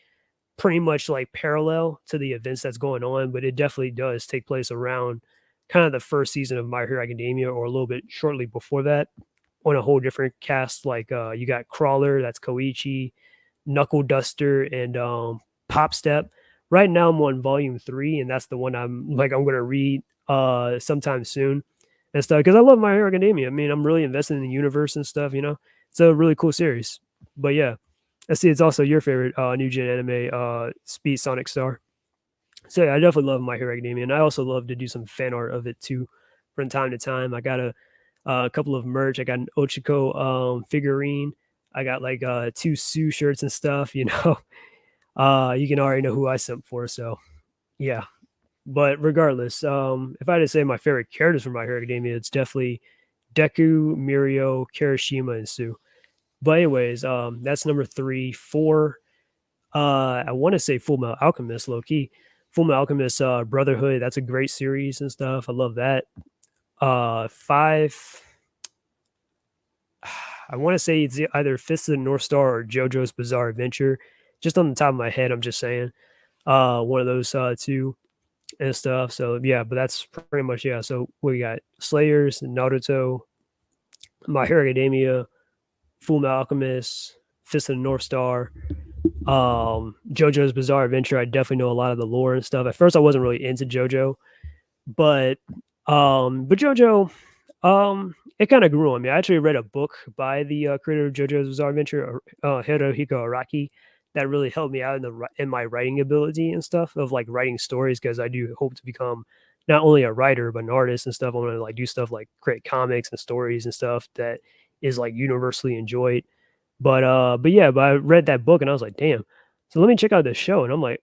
pretty much like parallel to the events that's going on, but it definitely does take place around kind of the first season of My Hero Academia, or a little bit shortly before that, on a whole different cast. Like you got Crawler, that's Koichi, Knuckle Duster, and Pop Step. Right now I'm on volume 3, and that's the one I'm gonna read sometime soon and stuff, because I love My Hero Academia. I mean, I'm really invested in the universe and stuff. It's a really cool series. But yeah. I see it's also your favorite new gen anime, Speed Sonic Star. So yeah, I definitely love My Hero Academia, and I also love to do some fan art of it too from time to time. I got a couple of merch. I got an Ochiko figurine. I got like 2 Sue shirts and stuff. You can already know who I sent for. So yeah. But regardless, if I had to say my favorite characters from My Hero Academia, it's definitely Deku, Mirio, Kirishima, and Sue. But anyways, that's number 3. 4, I want to say Full Metal Alchemist, low key. Full Metal Alchemist Brotherhood. That's a great series and stuff. I love that. 5, I want to say it's either Fist of the North Star or JoJo's Bizarre Adventure. Just on the top of my head, I'm just saying. One of those two and stuff. So yeah, but that's pretty much, yeah. So we got Slayers, Naruto, My Hero Academia, Full Metal Alchemist, Fist of the North Star, JoJo's Bizarre Adventure, I definitely know a lot of the lore and stuff. At first, I wasn't really into JoJo, but JoJo, it kind of grew on me. I actually read a book by the creator of JoJo's Bizarre Adventure, Hirohiko Araki, that really helped me out in in my writing ability and stuff of like writing stories because I do hope to become not only a writer but an artist and stuff. I want to like do stuff like create comics and stories and stuff that is like universally enjoyed. But I read that book and I was like, damn. So let me check out this show, and I'm like,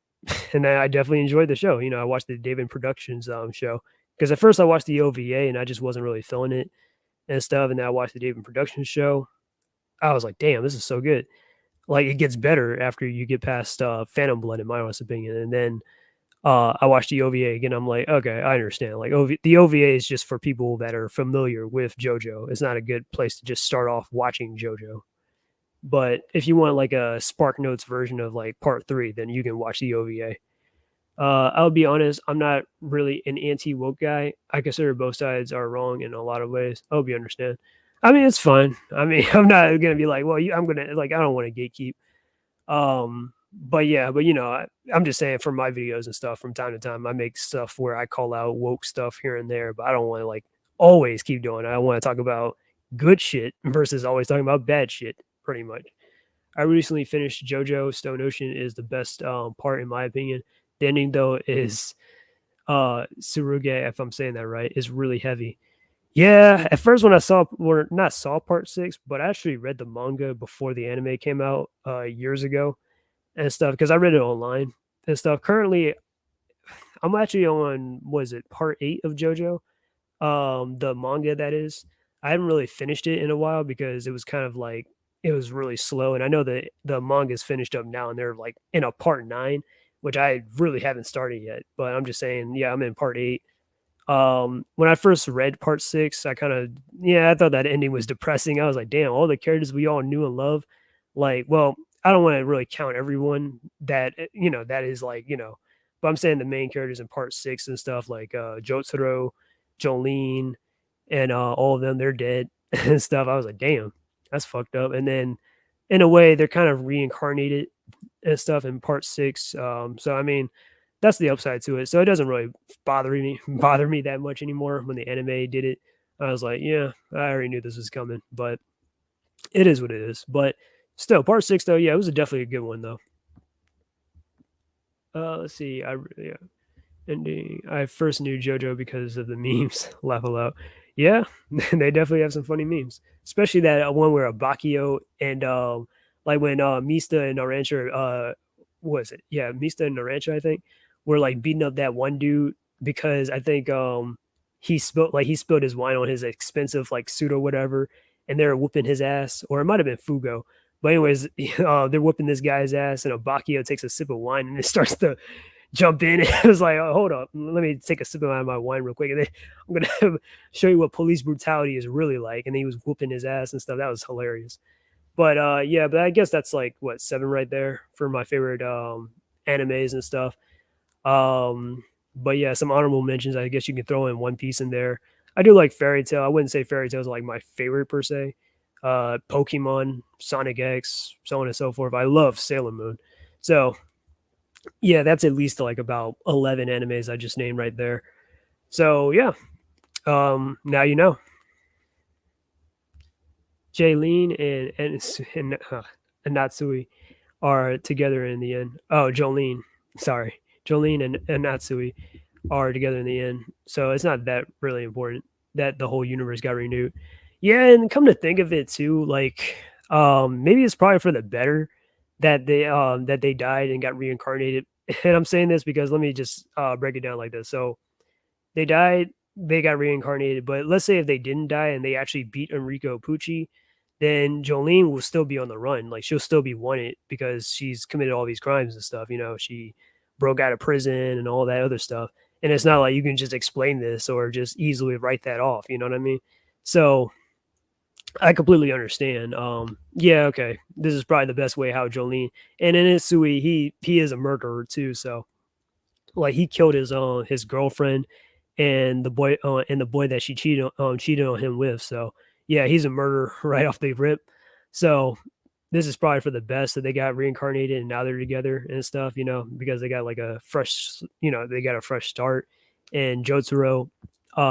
and then I definitely enjoyed the show. You know, I watched the David Productions show because at first I watched the OVA and I just wasn't really feeling it and stuff. And then I watched the David Productions show. I was like, damn, this is so good. Like it gets better after you get past Phantom Blood, in my honest opinion. And then I watched the OVA again. I'm like, okay, I understand. Like the OVA is just for people that are familiar with JoJo. It's not a good place to just start off watching JoJo. But if you want like a Spark Notes version of like part 3, then you can watch the OVA. I'll be honest, I'm not really an anti woke guy. I consider both sides are wrong in a lot of ways. I hope you understand. I mean, it's fun. I mean, I'm not gonna be like, well, I'm gonna like, I don't want to gatekeep. But yeah, but you know, I'm just saying for my videos and stuff, from time to time, I make stuff where I call out woke stuff here and there, but I don't want to like always keep doing it. I want to talk about good shit versus always talking about bad shit, pretty much. I recently finished JoJo Stone Ocean is the best part in my opinion. The ending though is Tsurugi, if I'm saying that right, is really heavy. Yeah, at first when I saw or not saw part 6, but I actually read the manga before the anime came out years ago and stuff because I read it online and stuff. Currently, I'm actually on was it part 8 of JoJo, the manga that is. I haven't really finished it in a while because it was kind of like it was really slow, and I know that the manga's finished up now, and they're like in a part 9, which I really haven't started yet. But I'm just saying, yeah, I'm in part 8. When I first read part 6, I kind of yeah, I thought that ending was depressing. I was like, damn, all the characters we all knew and love, like, well, I don't want to really count everyone that you know that is like but I'm saying the main characters in part 6 and stuff like Jotaro, Jolene, and all of them they're dead and stuff. I was like, damn, that's fucked up. And then in a way, they're kind of reincarnated and stuff in part 6. So I mean, that's the upside to it. So it doesn't really bother me that much anymore. When the anime did it, I was like, yeah, I already knew this was coming, but it is what it is. But still, part 6 though, yeah, it was definitely a good one though. Let's see, yeah, ending. I first knew JoJo because of the memes. Laugh out. Yeah, they definitely have some funny memes, especially that one where Abakio and like when Mista and Narancha, what was it? Yeah, Mista and Narancha, I think, were like beating up that one dude because I think he spilled his wine on his expensive like suit or whatever, and they're whooping his ass, or it might have been Fugo. But anyways, they're whooping this guy's ass, and Abakio takes a sip of wine and it starts to jump in. It was like, oh, hold up, let me take a sip of my wine real quick, and then I'm gonna show you what police brutality is really like. And then he was whooping his ass and stuff. That was hilarious. But yeah, but I guess that's like what 7 right there for my favorite animes and stuff. But yeah, some honorable mentions. I guess you can throw in One Piece in there. I do like Fairy Tail. I wouldn't say Fairy Tail is like my favorite per se. Pokemon, Sonic X, so on and so forth. I love Sailor Moon. So yeah, that's at least like about 11 animes I just named right there. So yeah, now you know. Jaylene and Natsui are together in the end. Oh, Jolene, sorry, Jolene and Natsui are together in the end. So it's not that really important that the whole universe got renewed. Yeah, and come to think of it too, like maybe it's probably for the better that they died and got reincarnated. And I'm saying this because let me just break it down like this. So they died, they got reincarnated, but let's say if they didn't die and they actually beat Enrico Pucci, then Jolene will still be on the run. Like she'll still be wanted because she's committed all these crimes and stuff. You know, she broke out of prison and all that other stuff. And it's not like you can just explain this or just easily write that off. You know what I mean? So I completely understand. Yeah, okay. This is probably the best way how Jolene and in Isui, he is a murderer too. So like he killed his girlfriend and the boy that she cheated on him with. So yeah, he's a murderer right off the rip. So this is probably for the best that they got reincarnated and now they're together and stuff, you know, because they got like a fresh, you know, they got a fresh start. And Jotaro,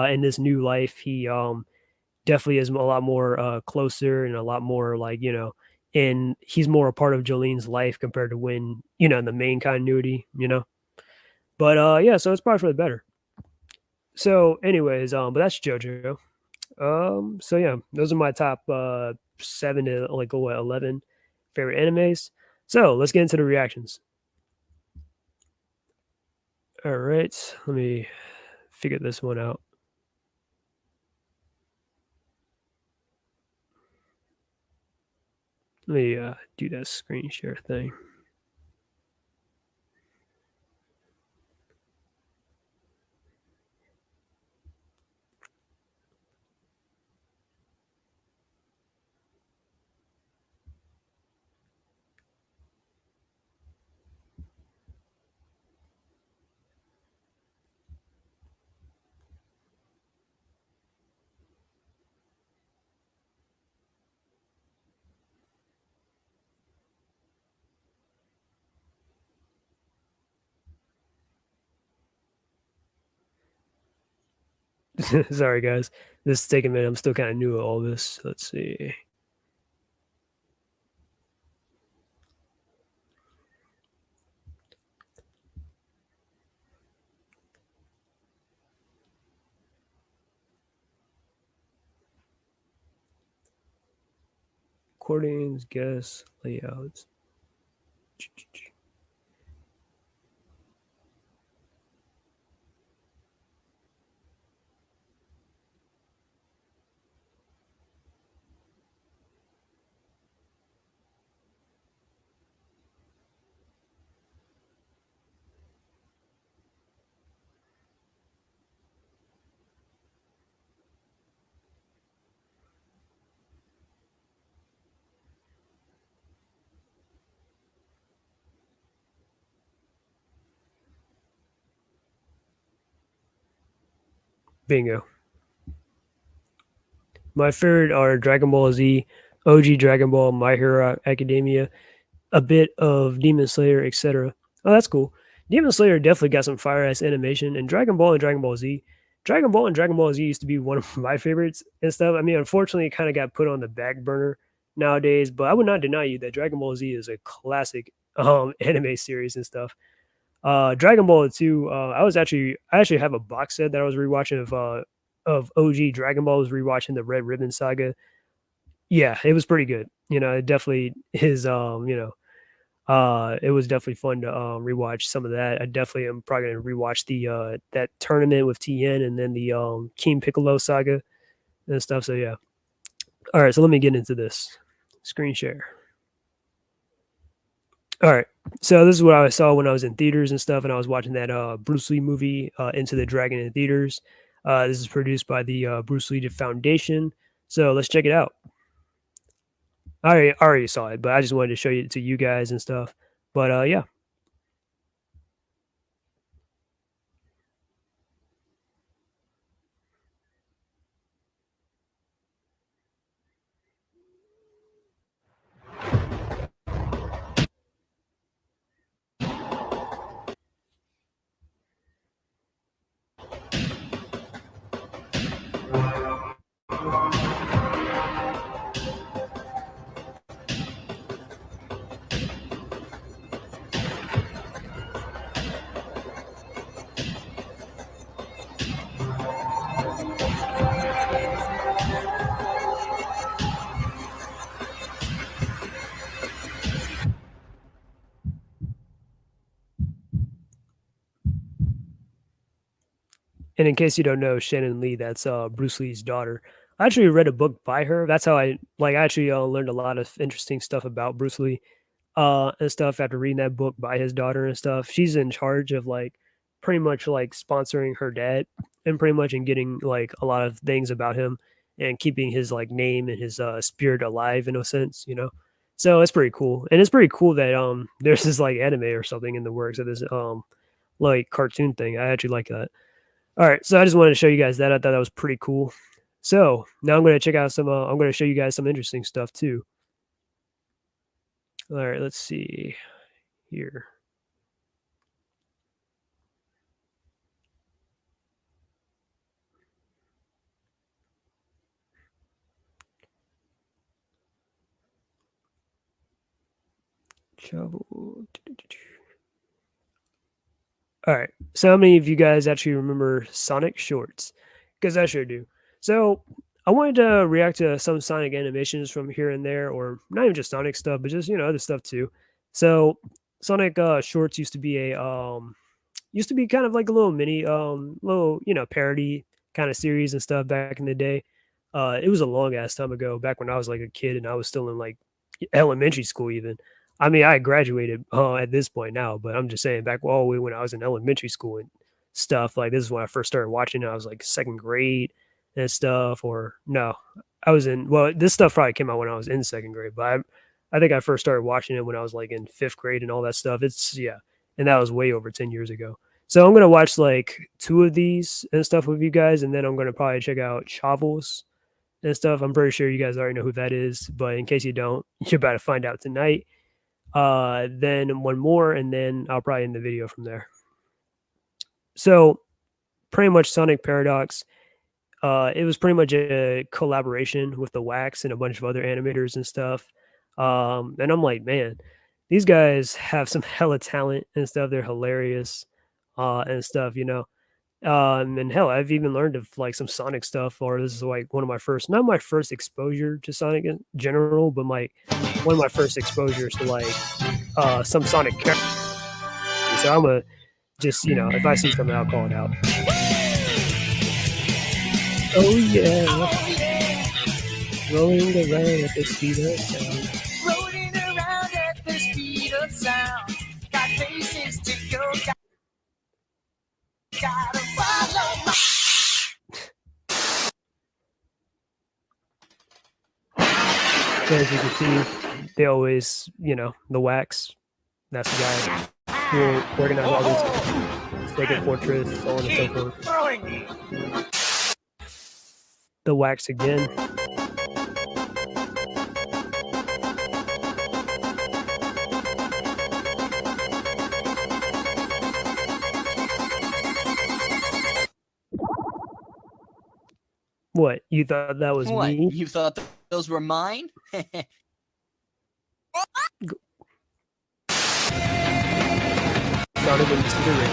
in this new life, he definitely is a lot more closer and a lot more like, you know, and he's more a part of Jolene's life compared to when, you know, in the main continuity, you know. But yeah, so it's probably for the better. So, anyways, but that's JoJo. So yeah, those are my top 7 to like what 11 favorite animes. So let's get into the reactions. All right, let me figure this one out. Let me do that screen share thing. Sorry, guys. This is taking a minute. I'm still kind of new at all this. Let's see. Recordings, guests, layouts. Bingo. My favorite are Dragon Ball Z, OG Dragon Ball, My Hero Academia, a bit of Demon Slayer, etc. Oh, that's cool. Demon Slayer definitely got some fire ass animation, and Dragon Ball and Dragon Ball Z. Dragon Ball and Dragon Ball Z used to be one of my favorites and stuff. I mean, unfortunately, it kind of got put on the back burner nowadays, but I would not deny you that Dragon Ball Z is a classic anime series and stuff. Dragon Ball 2, I actually have a box set that I was rewatching of OG Dragon Ball. I was rewatching the Red Ribbon Saga. Yeah, it was pretty good. You know, it definitely is you know, it was definitely fun to rewatch some of that. I definitely am probably gonna rewatch the that tournament with TN and then the King Piccolo saga and stuff. So yeah. All right, so let me get into this. Screen share. All right. So this is what I saw when I was in theaters and stuff, and I was watching that Bruce Lee movie, Into the Dragon in theaters. This is produced by the Bruce Lee Foundation. So let's check it out. I already saw it, but I just wanted to show it to you guys and stuff. But yeah. And in case you don't know, Shannon Lee, that's Bruce Lee's daughter. I actually read a book by her. That's how I actually learned a lot of interesting stuff about Bruce Lee and stuff after reading that book by his daughter and stuff. She's in charge of like pretty much like sponsoring her dad and pretty much in getting like a lot of things about him and keeping his like name and his spirit alive in a sense, you know. So it's pretty cool. And it's pretty cool that there's this like anime or something in the works of this like cartoon thing. I actually like that. All right, so I just wanted to show you guys that. I thought that was pretty cool. So now I'm going to check out some. I'm going to show you guys some interesting stuff too. All right, let's see here. Shovel. All right. So how many of you guys actually remember Sonic shorts? Because I sure do. So I wanted to react to some Sonic animations from here and there, or not even just Sonic stuff, but just other stuff too. So Sonic shorts used to be kind of like a little mini little parody kind of series and stuff back in the day. It was a long ass time ago, back when I was like a kid and I was still in like elementary school even. I mean, I graduated at this point now, but I'm just saying back all the way when I was in elementary school and stuff. Like this is when I first started watching it. I was like second grade and stuff, or no, I was in. Well, this stuff probably came out when I was in second grade, but I think I first started watching it when I was like in fifth grade and all that stuff. It's yeah, and that was way over 10 years ago. So I'm gonna watch like two of these and stuff with you guys, and then I'm gonna probably check out Shovels and stuff. I'm pretty sure you guys already know who that is, but in case you don't, you're about to find out tonight. Then one more, and then I'll probably end the video from there. So pretty much Sonic Paradox. It was pretty much a collaboration with the Wax and a bunch of other animators and stuff. And I'm like, man, these guys have some hella talent and stuff. They're hilarious, and stuff, and hell, I've even learned of like some Sonic stuff, or this is like one of my first, not my first exposure to Sonic in general, but my one of my first exposures to like some Sonic characters. So I'm a just if I see something, I'll call it out. Oh yeah, rolling around at the speed of sound. Rolling around at the speed of sound. Got places to go. Gotta follow my. So as you can see, they always, the Wax. That's the guy who will organize all this Sacred Fortress, so on and so forth. The Wax again. What? You thought that was What? me? You thought those were mine? Not even considering.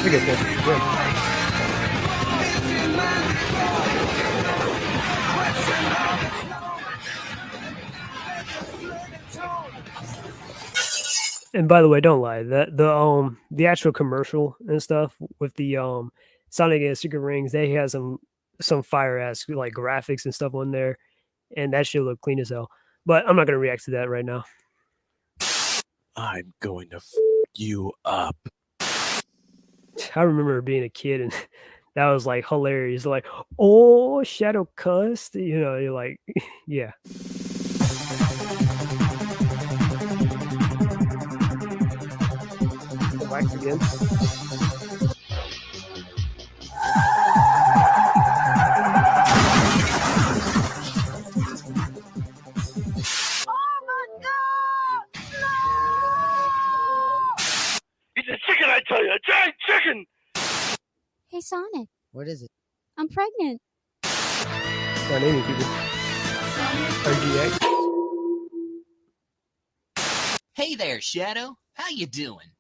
Look at this. Yeah. And by the way, don't lie. That the actual commercial and stuff with the Sonic and Secret Rings, they had some fire ass like graphics and stuff on there, and that shit look clean as hell. But I'm not gonna react to that right now. I'm going to you up. I remember being a kid and that was like hilarious. Like, oh, Shadow cussed. You're like, yeah. The Wax again. He's a chicken, I tell you, a giant chicken! Hey, Sonic, What is it? I'm pregnant. Not naming people. RGX. Hey there, Shadow. How you doing?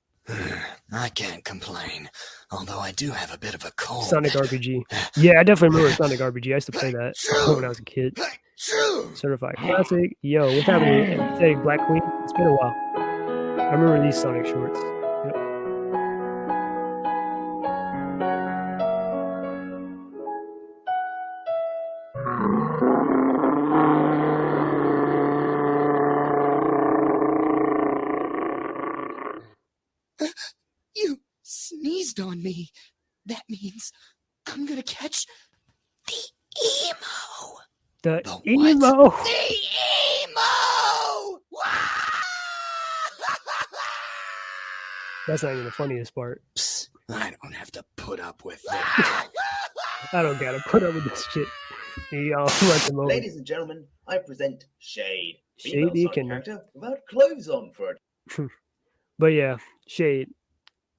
I can't complain, although I do have a bit of a cold. Sonic RPG. Yeah, I definitely remember Sonic RPG. I used to play that when I was a kid. Certified Classic. Yo, what's happening? Say Black Queen. It's been a while. I remember these Sonic shorts. Yep. You sneezed on me. That means I'm gonna catch the emo. The The what? emo. The emo! That's not even the funniest part. Psst, I don't have to put up with that. I don't gotta put up with this shit. He let them over. Ladies and gentlemen, I present Shade, Shade female Sonic Deacon. character without clothes on for it. But yeah, Shade.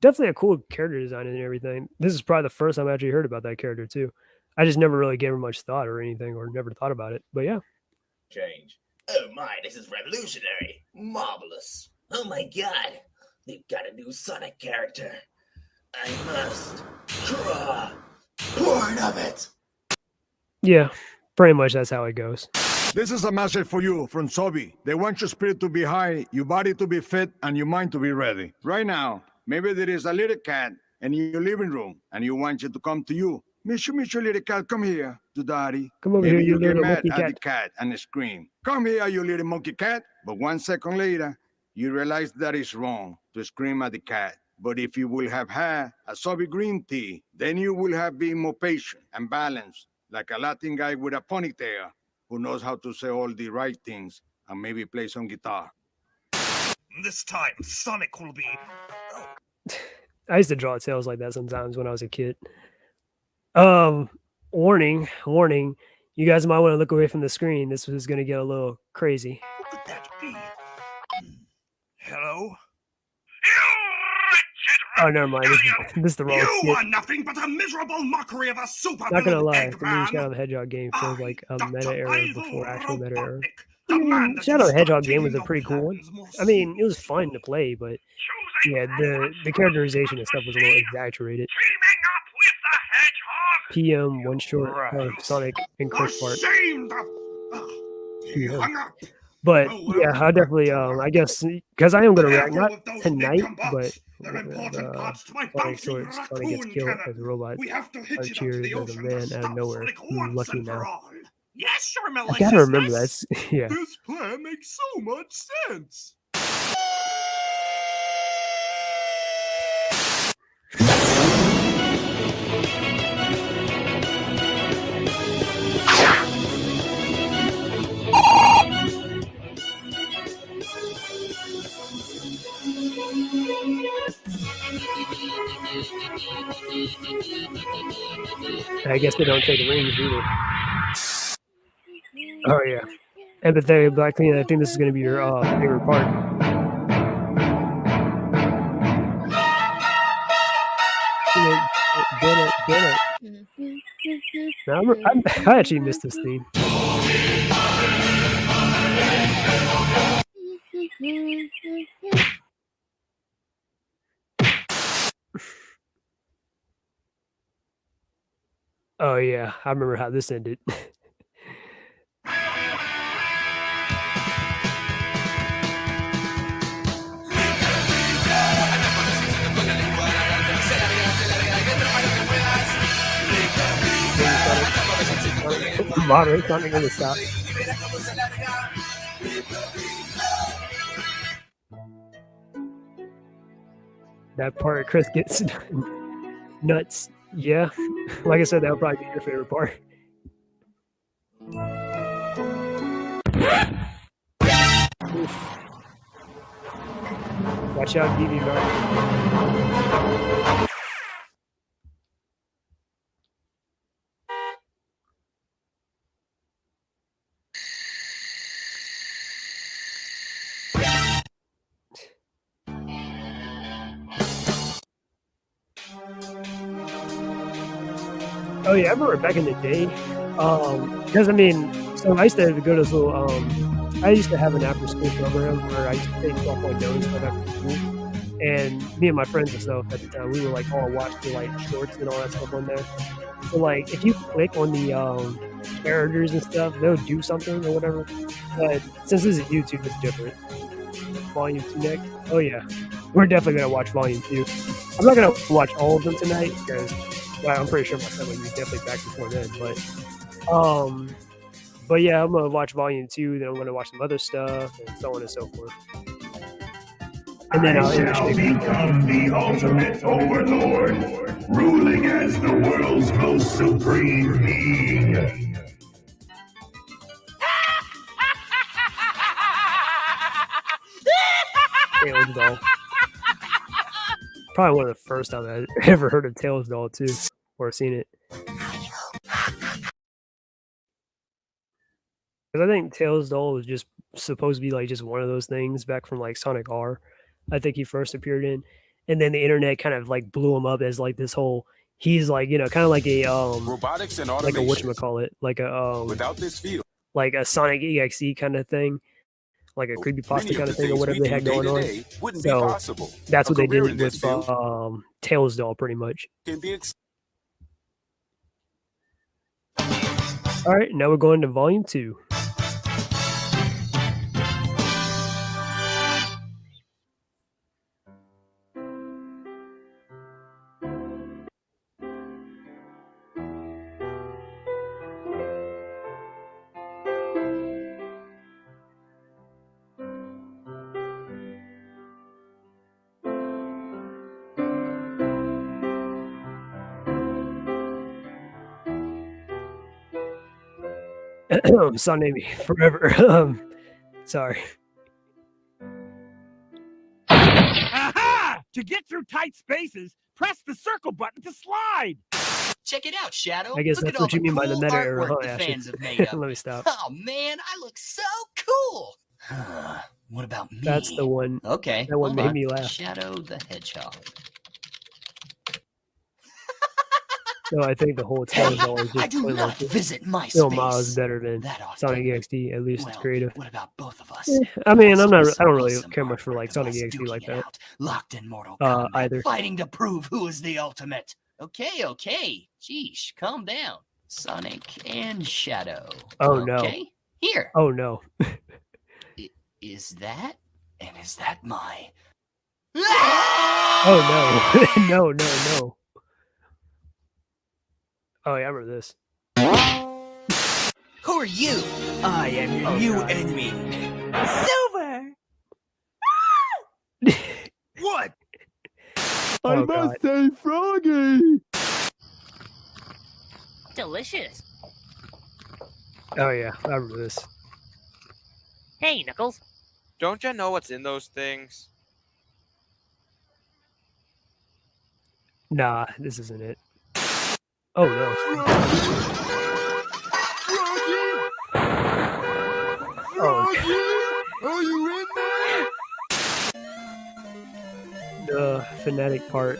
Definitely a cool character design and everything. This is probably the first time I actually heard about that character too. I just never really gave her much thought or anything, or never thought about it. But yeah. Change. Oh my, this is revolutionary. Marvelous. Oh my god. They've got a new Sonic character. I must draw porn of it. Yeah, pretty much that's how it goes. This is a message for you from Sobi. They want your spirit to be high, your body to be fit, and your mind to be ready. Right now, maybe there is a little cat in your living room, and you want it to come to you. Mishu, little cat, come here to daddy. Come over Maybe here, you get little mad monkey at cat. the cat and scream, "Come here, you little monkey cat." But 1 second later, you realize that is wrong to scream at the cat. But if you will have had a Sobi green tea, then you will have been more patient and balanced, like a Latin guy with a ponytail who knows how to say all the right things and maybe play some guitar. This time, Sonic will be. I used to draw tails like that sometimes when I was a kid. Warning. You guys might want to look away from the screen. This is going to get a little crazy. What could that be? Hello? Oh, never mind. This is the wrong You shit. are nothing but a miserable mockery of a super. Not gonna lie, the new Shadow the Hedgehog game feels like a meta era before actual meta era. Shadow the Hedgehog game was a pretty cool one. I mean, it was fun to play, but yeah, the characterization and stuff was a little exaggerated. PM, One Short, Sonic, and Chris Part. He hung up. But yeah, I definitely, I guess, because I am gonna react not tonight, but Sonic Shorts Sonic gets killed as a robot. Cheers as a man out of nowhere. Lucky now. Yes, your I gotta remember that. Yeah. This plan makes so much sense. I guess they don't take rings either. Oh yeah. Empathetic Black Queen, I think this is gonna be your favorite part. No, I actually missed this theme. Oh yeah, I remember how this ended. Moderate something gonna stop. That part Chris gets nuts. Yeah, like I said, that would probably be your favorite part. Oof. Watch out, DV Mark. Oh yeah, I remember back in the day. Because I mean, so I used to go to this little. I used to have an after-school program where I used to take 12.0 and stuff after school, and me and my friends and stuff at the time, we were like all watching like shorts and all that stuff on there. So like, if you click on the characters and stuff, they'll do something or whatever. But since this is YouTube, it's different. Volume 2 next. Oh yeah, we're definitely gonna watch Volume 2. I'm not gonna watch all of them tonight because. Well, I'm pretty sure my son would be definitely back before then, but yeah, I'm gonna watch Volume 2, then I'm gonna watch some other stuff, and so on and so forth. And then I'll become the ultimate overlord, ruling as the world's most supreme being. Tails Doll. Probably one of the first times I ever heard of Tails Doll too, or seen it. Because I think Tails doll was just supposed to be like just one of those things back from like Sonic R. I think he first appeared in, and then the internet kind of like blew him up as like this whole. He's like kind of like a Robotics and like a automation. whatchamacallit, like a Without this field, like a Sonic EXE kind of thing, like a creepypasta many kind of of the thing or things whatever we they do had day going to on. day wouldn't So, be possible. That's A what they career did in with this field Tails doll, pretty much. can be All right, now we're going to Volume 2. Son Amy, forever. Sorry. Aha! To get through tight spaces, press the circle button to slide. Check it out, Shadow. I guess Look that's at all what you the mean by the cool meta era, artwork huh, the Ashley? fans have made up. Let me stop. Oh man, I look so cool. What about me? That's the one. Okay. That one hold made on. me laugh. Shadow the Hedgehog. So I think the whole Tails doll is I just do plain not like this. visit my Still space. miles better than That ought Sonic to- EXD, at least it's Well, creative. what about both of us? I mean, I'm not. Some I don't really awesome care much for artwork like of Sonic us EXD like duking it that. out, locked in Mortal Kombat, Either. fighting to prove who is the ultimate. Okay. Sheesh, calm down. Sonic and Shadow. Oh, no. Okay, here. Oh no. Is that? And is that my? Oh no. No. Oh yeah, I remember this. Who are you? I am your Oh, new God. enemy. Silver. What? Oh god. say Froggy. Delicious. Oh yeah, I remember this. Hey, Knuckles. Don't you know what's in those things? Nah, this isn't it. Oh no. Oh, Are you in there? the fanatic part.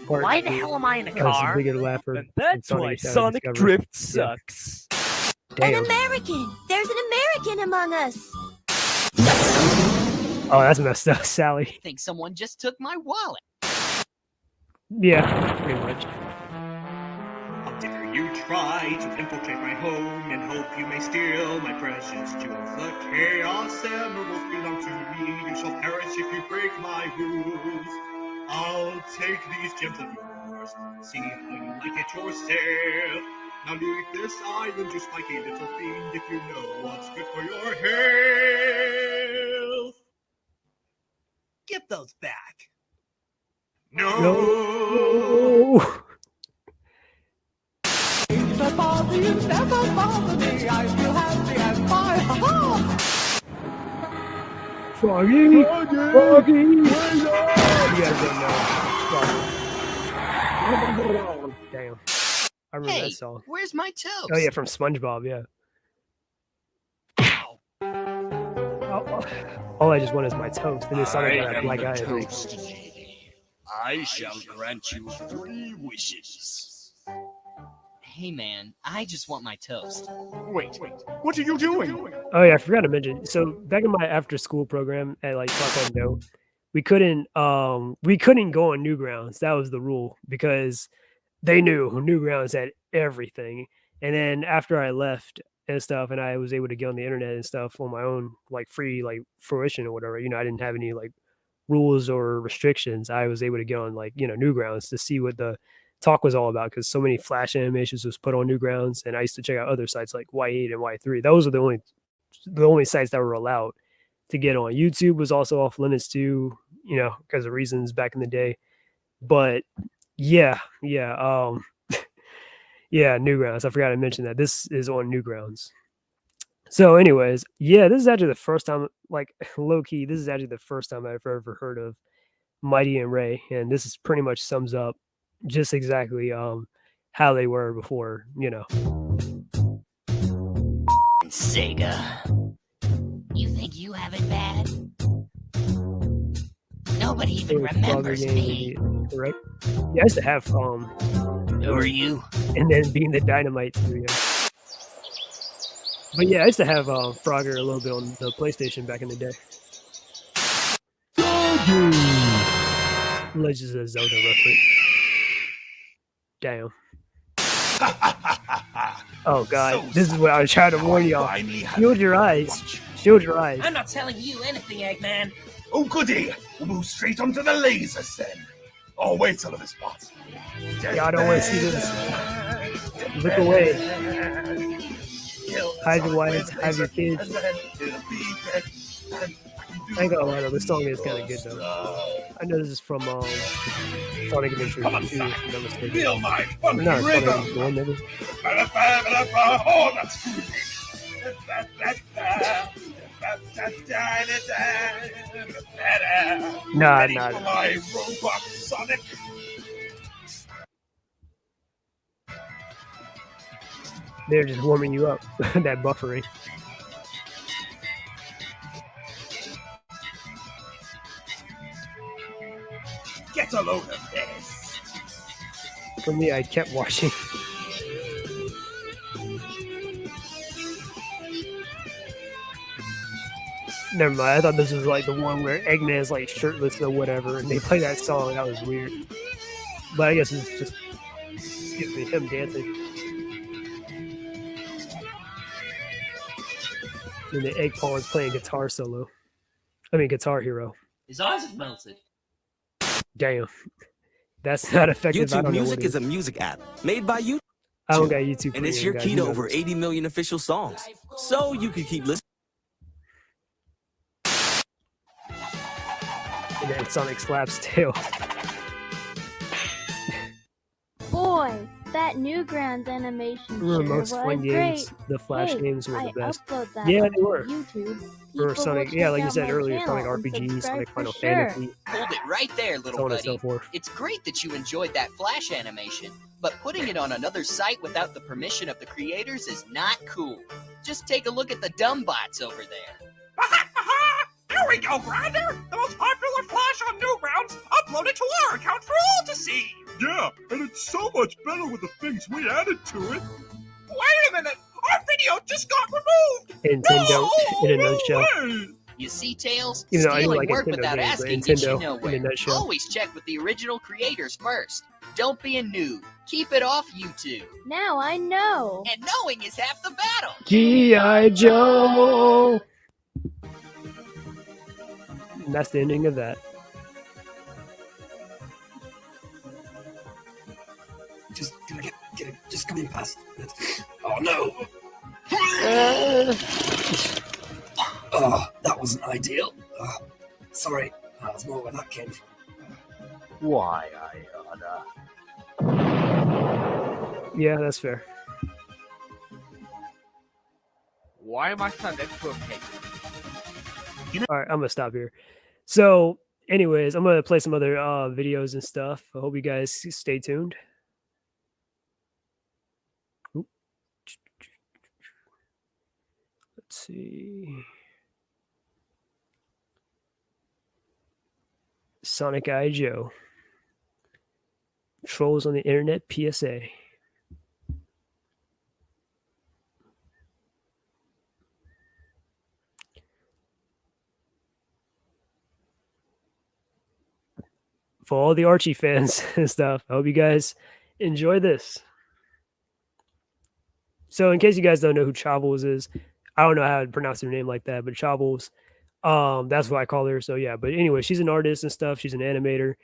Why the hell am I in a I was a car? bigger laugher. And that's than why Shadow Sonic Discovery. Drift sucks. Damn. American. There's an American among us. Oh, that's messed up, Sally. I think someone just took my wallet. Yeah, pretty much. How dare you try to infiltrate my home and hope you may steal my precious jewels? The Chaos Emeralds belong to me. You shall perish if you break my rules. I'll take these gems of yours. See how you like it yourself. Now leave this island just like a little fiend if you know what's good for your health. Get those back. No. No. Froggy! Froggy! You gotta go now. Froggy. Damn. I remember Hey, that song. where's my toast? Oh yeah, from SpongeBob, yeah. Ow. All I just want is my toast. And it sounded like a black guy. toast lady. I shall grant you 3 wishes. Hey man, I just want my toast. Wait, what are you doing? Oh yeah, I forgot to mention. So back in my after school program at like Taekwondo, we couldn't go on Newgrounds. That was the rule because they knew Newgrounds had everything. And then after I left and stuff, and I was able to get on the internet and stuff on my own, like free, like fruition or whatever. I didn't have any like rules or restrictions. I was able to get on like Newgrounds to see what the talk was all about because so many Flash animations was put on Newgrounds, and I used to check out other sites like Y8 and Y3. Those are the only sites that were allowed to get on. YouTube was also off limits too, because of reasons back in the day. But yeah, Newgrounds. I forgot to mention that this is on Newgrounds. So, anyways, yeah, this is actually the first time, like low key, this is actually the first time I've ever heard of Mighty and Ray, and this is pretty much sums up just exactly how they were before, Sick. Sega. You think you have it bad? Nobody even Favorite Frogger remembers game me. would be, correct? Yeah, I used to have Who are you? and then being the Dynamite too. Yeah. But yeah, I used to have Frogger a little bit on the PlayStation back in the day. Legends of Zelda reference. Damn. Oh god, this is what I was trying to warn y'all. Shield your eyes. Shield your eyes. I'm not telling you anything, Eggman. Oh, goody! We'll move straight onto the lasers then. Oh, wait till this spot. Yeah, I don't want to see this. Look away. Hide your wives, hide your kids. I ain't gonna lie though, this song is kind of good though. I know this is from Sonic Adventure 2, if I'm not mistaken. Feel my funky No, Sonic rhythm. Adventure 1 maybe. Oh, that's groovy. Nah, Ready nah. for my robot Sonic? They're just warming you up. That buffering. Get a load of this. For me, I kept watching. Never mind. I thought this was like the one where Eggman's like shirtless or whatever, and they play that song. That was weird. But I guess it's just him dancing. And the Egg Paw is playing guitar solo. I mean, Guitar Hero. His eyes have melted. Damn. That's not effective. I YouTube don't know Music what is a music app made by you, I don't got YouTube. and it's Premium, your guys. key You to know over this. 80 million official songs. So you can keep listening. And then Sonic slaps tail. Boy, that Newgrounds animation Remember sure most was fun games, great. the Flash Hey, games were I the best. upload that Yeah, on they were. YouTube. For People Sonic, will yeah, check like you out said my earlier, Sonic channel and RPGs, subscribe Sonic for Final sure. Fantasy, Hold it right there, so little on and so buddy. forth. It's great that you enjoyed that Flash animation, but putting it on another site without the permission of the creators is not cool. Just take a look at the dumb bots over there. Here we go, Grinder! The most popular Flash on Newgrounds uploaded to our account for all to see! Yeah, and it's so much better with the things we added to it. Wait a minute! Our video just got removed! Nintendo in a nutshell. Way. You see, Tails? Even though I do Stealing like work Nintendo without games, but asking gets you Nintendo in a nowhere. nutshell. Always check with the original creators first. Don't be a noob. Keep it off YouTube. Now I know. And knowing is half the battle. G.I. Joe! And that's the ending of that. Just gonna get it. Just coming past. Oh no! Oh, that wasn't ideal. Sorry, that's more where that came from. Why, Yeah, that's fair. Why am I turned into a pig? All right, I'm gonna stop here. So, anyways, I'm gonna play some other videos and stuff. I hope you guys stay tuned. Oop. Let's see. Sonic Eye Joe. Trolls on the internet PSA. For all the Archie fans and stuff, I hope you guys enjoy this. So, in case you guys don't know who Chavos is, I don't know how to pronounce her name like that, but Chavos, that's what I call her. So, yeah, but anyway, she's an artist and stuff. She's an animator.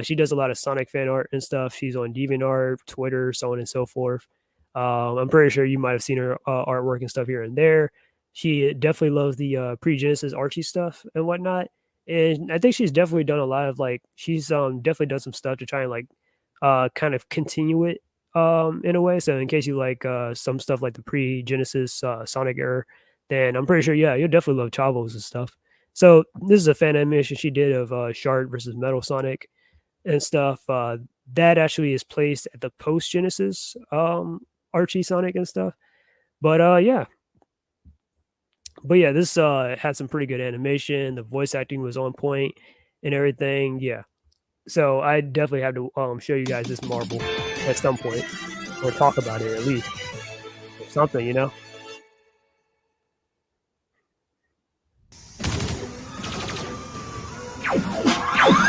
She does a lot of Sonic fan art and stuff. She's on DeviantArt, Twitter, so on and so forth. I'm pretty sure you might have seen her artwork and stuff here and there. She definitely loves the pre-Genesis Archie stuff and whatnot. And I think she's definitely done a lot of she's definitely done some stuff to try and kind of continue it in a way. So in case you like some stuff like the pre-Genesis Sonic era, then I'm pretty sure you'll definitely love Chavos and stuff. So this is a fan animation she did of Shard versus Metal Sonic and stuff. That actually is placed at the post-Genesis Archie Sonic and stuff. But yeah. But yeah, this had some pretty good animation. The voice acting was on point and everything. Yeah. So I definitely have to show you guys this marble at some point, or talk about it at least, or something, you know.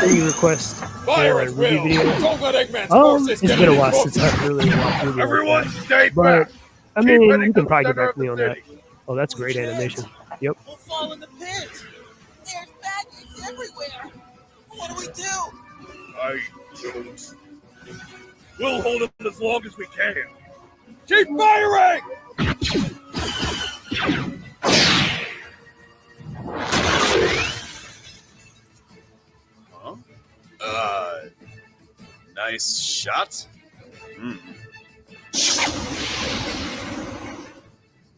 Any request for a review video? It's been a while since I've really watched video. Everyone stay But back. I mean, you can probably get back to me on that. Oh, that's great animation. Yep. We'll fall in the pit. There's maggots everywhere. What do we do? I don't. We'll hold them as long as we can. Keep firing! Huh? Nice shot.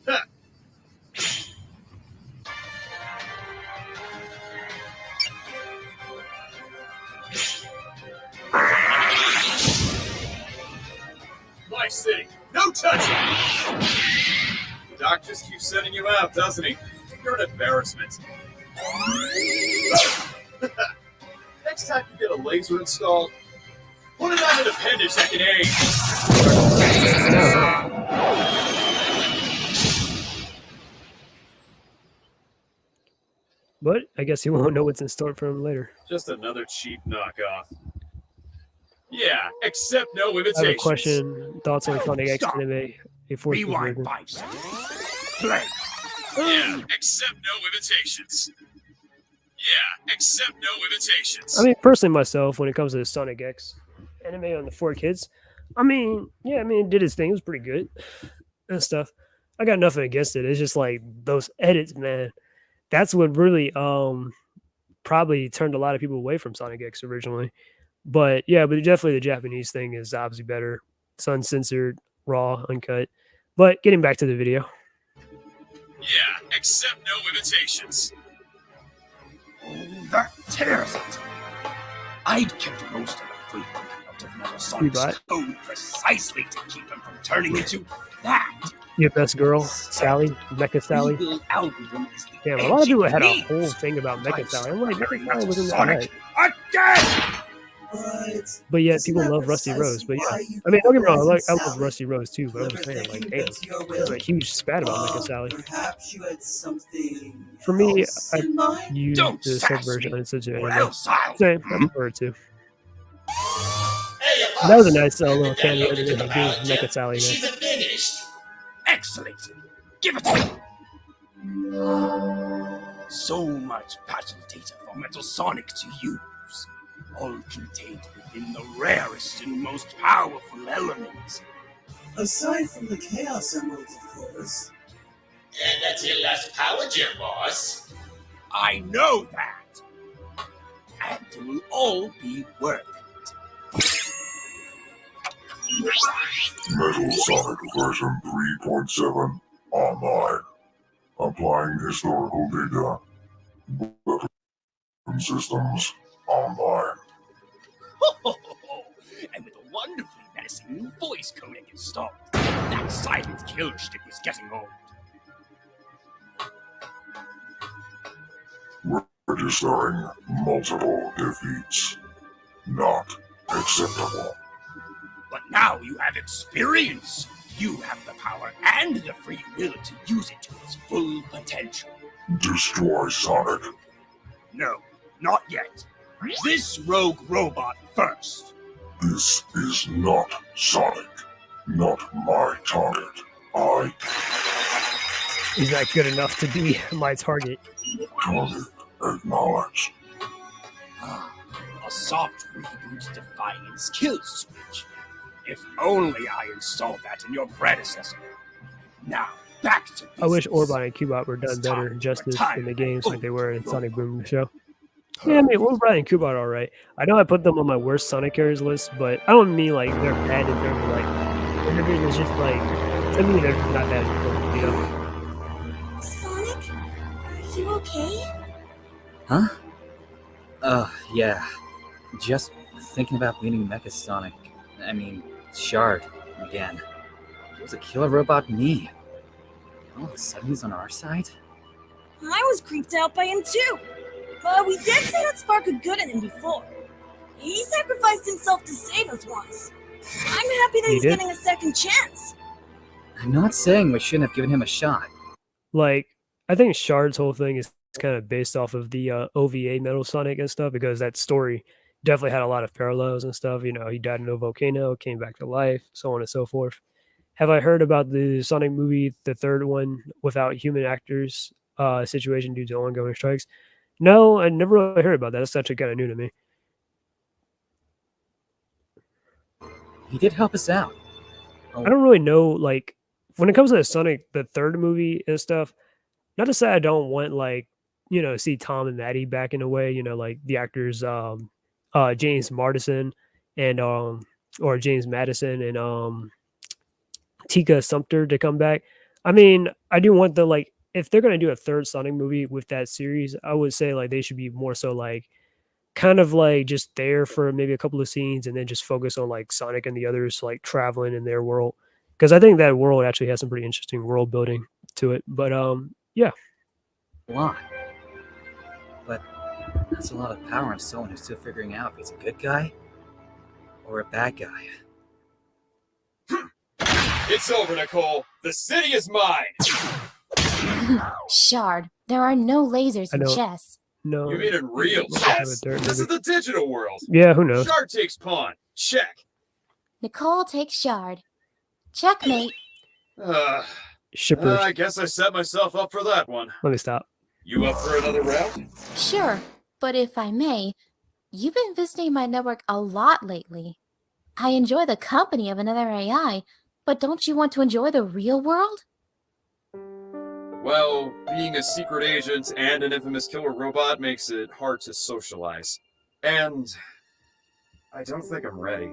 Ha. My city, no touching. The doc just keeps sending you out, doesn't he? You're an embarrassment. Next time you get a laser installed, put it on an appendage that can aim. But I guess you won't know what's in store for him later. Just another cheap knockoff. Yeah, except no I have a imitations. question. Thoughts on Sonic X anime? A Force Rewind version? 5 seconds. Play. Yeah, except no imitations. Yeah, except no imitations. I mean, personally, myself, when it comes to Sonic X anime on the 4Kids, I mean, yeah, I mean, it did his thing. It was pretty good and stuff. I got nothing against it. It's just like those edits, man. That's what really probably turned a lot of people away from Sonic X originally. But yeah, but definitely the Japanese thing is obviously better. It's uncensored, raw, uncut. But getting back to the video. Yeah, except no imitations. That tears it. I'd kept most of the free out of Metal code precisely to keep him from turning into that. Your best girl, Sally, Mecha Sally. Damn, a lot of people had a whole thing about Mecha Sally. I'm like, Mecha Sally wasn't that right. Again! But yet people love Rusty Rose. But yeah, I mean, don't get me wrong, I love Rusty Rose too. But I'm just saying, like, damn, there's a huge spat about Mecha Sally. Perhaps you had something. For me, I in mind? use the subversion on such an anime. Same, I prefer it too. That was a nice little cameo that they did with Mecha Sally. She's finished. Excellent. Give it to me. So much battle data for Metal Sonic to use, all contained within the rarest and most powerful elements. Aside from the Chaos Emeralds, of course. And that's your last power gem, boss. I know that. And it will all be worth it. Metal Sonic version 3.7 online. Applying historical data. Weapon systems online. And with a wonderfully menacing new voice codec installed, that silent kill shtick was getting old. Registering multiple defeats. Not acceptable. But now you have experience. You have the power and the free will to use it to its full potential. Destroy Sonic. No, not yet. This rogue robot first. This is not Sonic. Not my target. He's not good enough to be my target. Target acknowledged. A soft reboot Defiance kill switch. If only I installed that in your predecessor. Now, back to business. I wish Orbot and Cubot were done better justice in the games like they were in Sonic Boom show. Yeah, I mean, Orbot and Cubot are alright. I know I put them on my worst Sonic characters list, but I don't mean like they're bad in terms of like interviews. It's just like, to me, they're not that important, you know? Sonic? Are you okay? Huh? Yeah. Just thinking about meeting Mecha Sonic. I mean, Shard again. It was a killer robot me. All of a sudden he's on our side? I was creeped out by him too. But we did see that spark of good in him before. He sacrificed himself to save us once. I'm happy that He he's did? getting a second chance. I'm not saying we shouldn't have given him a shot. Like, I think Shard's whole thing is kind of based off of the OVA Metal Sonic and stuff, because that story definitely had a lot of parallels and stuff. You know, he died in a volcano, came back to life, so on and so forth. Have I heard about the Sonic movie, the third one, without human actors situation due to ongoing strikes? No, I never really heard about that. That's actually kind of new to me. He did help us out. I don't really know, like, when it comes to Sonic, the third movie and stuff, not to say I don't want, like, you know, see Tom and Maddie back in a way, you know, like the actors James Madison and or James Madison and Tika Sumpter to come back. I mean, I do want the, like, if they're gonna do a third Sonic movie with that series, I would say like they should be more so like kind of like just there for maybe a couple of scenes and then just focus on like Sonic and the others like traveling in their world. Because I think that world actually has some pretty interesting world building to it. But yeah. A lot. But that's a lot of power on someone who's still figuring out if he's a good guy or a bad guy. It's over, Nicole. The city is mine. Shard, there are no lasers I in know. chess. No. You mean in real We'll have a chess? third This is movie. the digital world. Yeah, who knows? Shard takes pawn. Check. Nicole takes Shard. Checkmate. Shippers. I guess I set myself up for that one. Let me stop. You up for another round? Sure, but if I may, you've been visiting my network a lot lately. I enjoy the company of another AI, but don't you want to enjoy the real world? Well, being a secret agent and an infamous killer robot makes it hard to socialize. And I don't think I'm ready.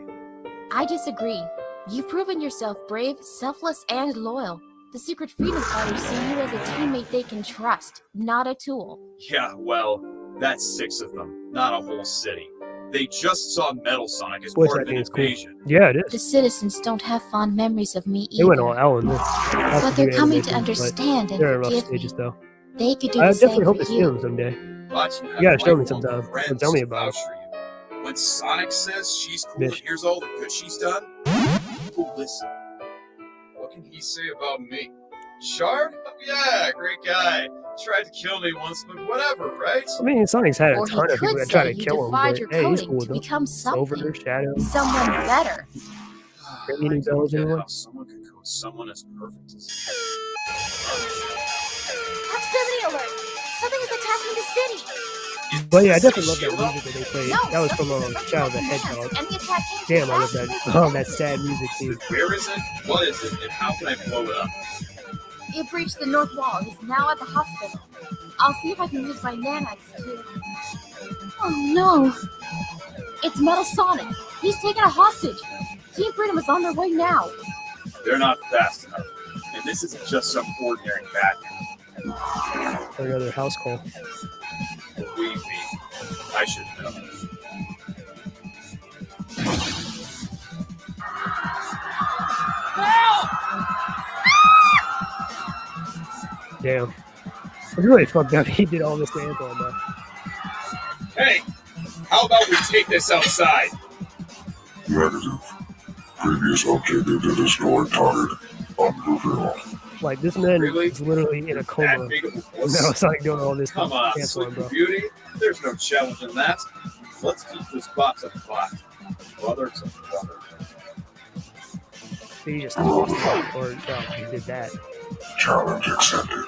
I disagree. You've proven yourself brave, selfless, and loyal. The secret freedom fighters see you as a teammate they can trust, not a tool. Yeah, well, that's 6 of them, not a whole city. They just saw Metal Sonic as Voice part of an acting is cool. invasion. Yeah, it The is. citizens don't have fond memories of me They went all either. out on this. But they're coming to understand and they're in rough forgive me. stages, though. They could do I the same definitely hope for to see you. them someday. But You gotta show me lifelong sometime. Or friends tell me to about it. vouch for you. When Sonic says she's cool Bitch. and here's all the good she's done, people listen. What can he say about me? Shard? Oh, yeah, great guy. Tried to kill me once, but whatever, right? I mean, Sonic's had a Or he ton of people could that try say to you kill him, defied but your hey, he's coding cool to though. become Silver, something. Shadow. Someone better. Maybe any bells, Get anyone? how someone could code someone as perfect as Proximity alert! Something is attacking the city! But yeah, I definitely love that music that they played. No, That was from something is Shadow the approaching from Hedgehog. the land, and the attack came Damn, from I love that. fast. Oh, that sad music too. Where is it? What is it? And how can I blow it up? It breached the north wall and is now at the hospital. I'll see if I can use my nanites to... Oh no! It's Metal Sonic! He's taken a hostage! Team Freedom is on their way now! They're not fast enough. And this isn't just some ordinary bad guy. Another house call. Believe me, I should know. Damn. It's really fucked up. He did all this to Antoine, though. Hey, how about we take this outside? Negative. Previous objective to destroy target unrevealed. Like, this man Really? is literally in a coma. That big of a No, wuss? it's like doing all this to Come on, Antoine, Sleeping bro. Beauty. There's no challenge in that. Let's keep this box a plot. Brother to brother. He just or no, he did that. Challenge accepted.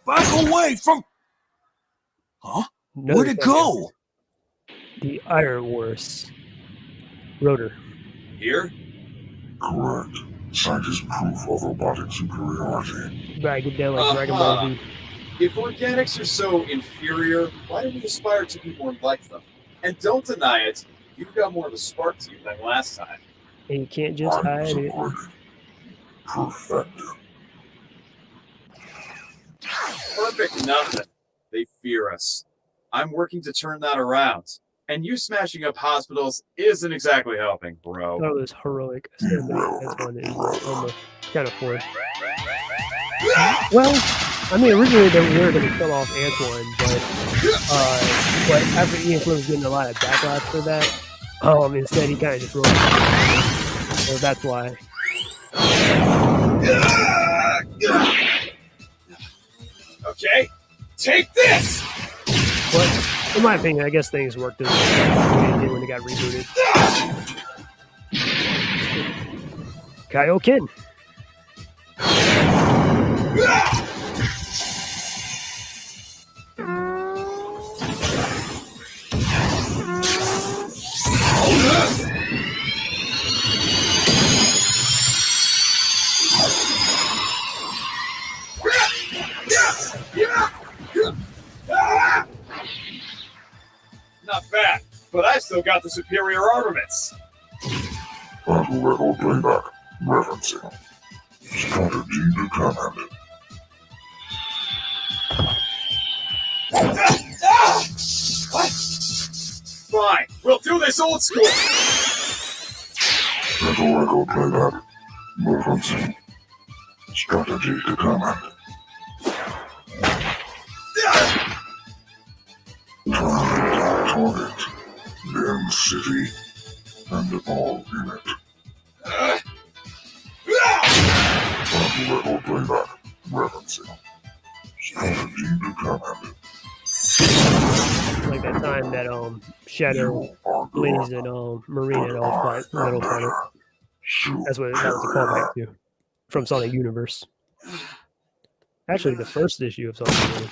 Back away from... Huh? Another Where'd it second. go? The Iron Wars. Rotor. Here? Correct. Sight is proof of robotic superiority. Right, get down like Dragon Ball Z. If organics are so inferior, why don't we aspire to be more like them? And don't deny it, you've got more of a spark to you than last time. And you can't just hide it. Perfected. Perfect nothing. They fear us. I'm working to turn that around. And you smashing up hospitals isn't exactly helping, bro. That was heroic. I said that. That's one that almost kind of forced. Well, I mean, originally they were going to kill off Antoine, but after Ian Flynn was getting a lot of backlash for that, instead he kind of just wrote it. So that's why. Okay, take this! But in my opinion, I guess things worked as they did when they got rebooted. Kaioken. Not bad, but I still got the superior armaments. Battle Record Playback, referencing. Strategy determined. What? Fine, we'll do this old school. Battle Record Playback, referencing. Strategy determined. Target, then city, and all unit. Battle Record Playback, referencing. Strategy determined. Like that time that Shadow, Blaze, and Marine had all fought Metal Sonic. That was a callback to from Sonic Universe. Actually, the first issue of Sonic Universe.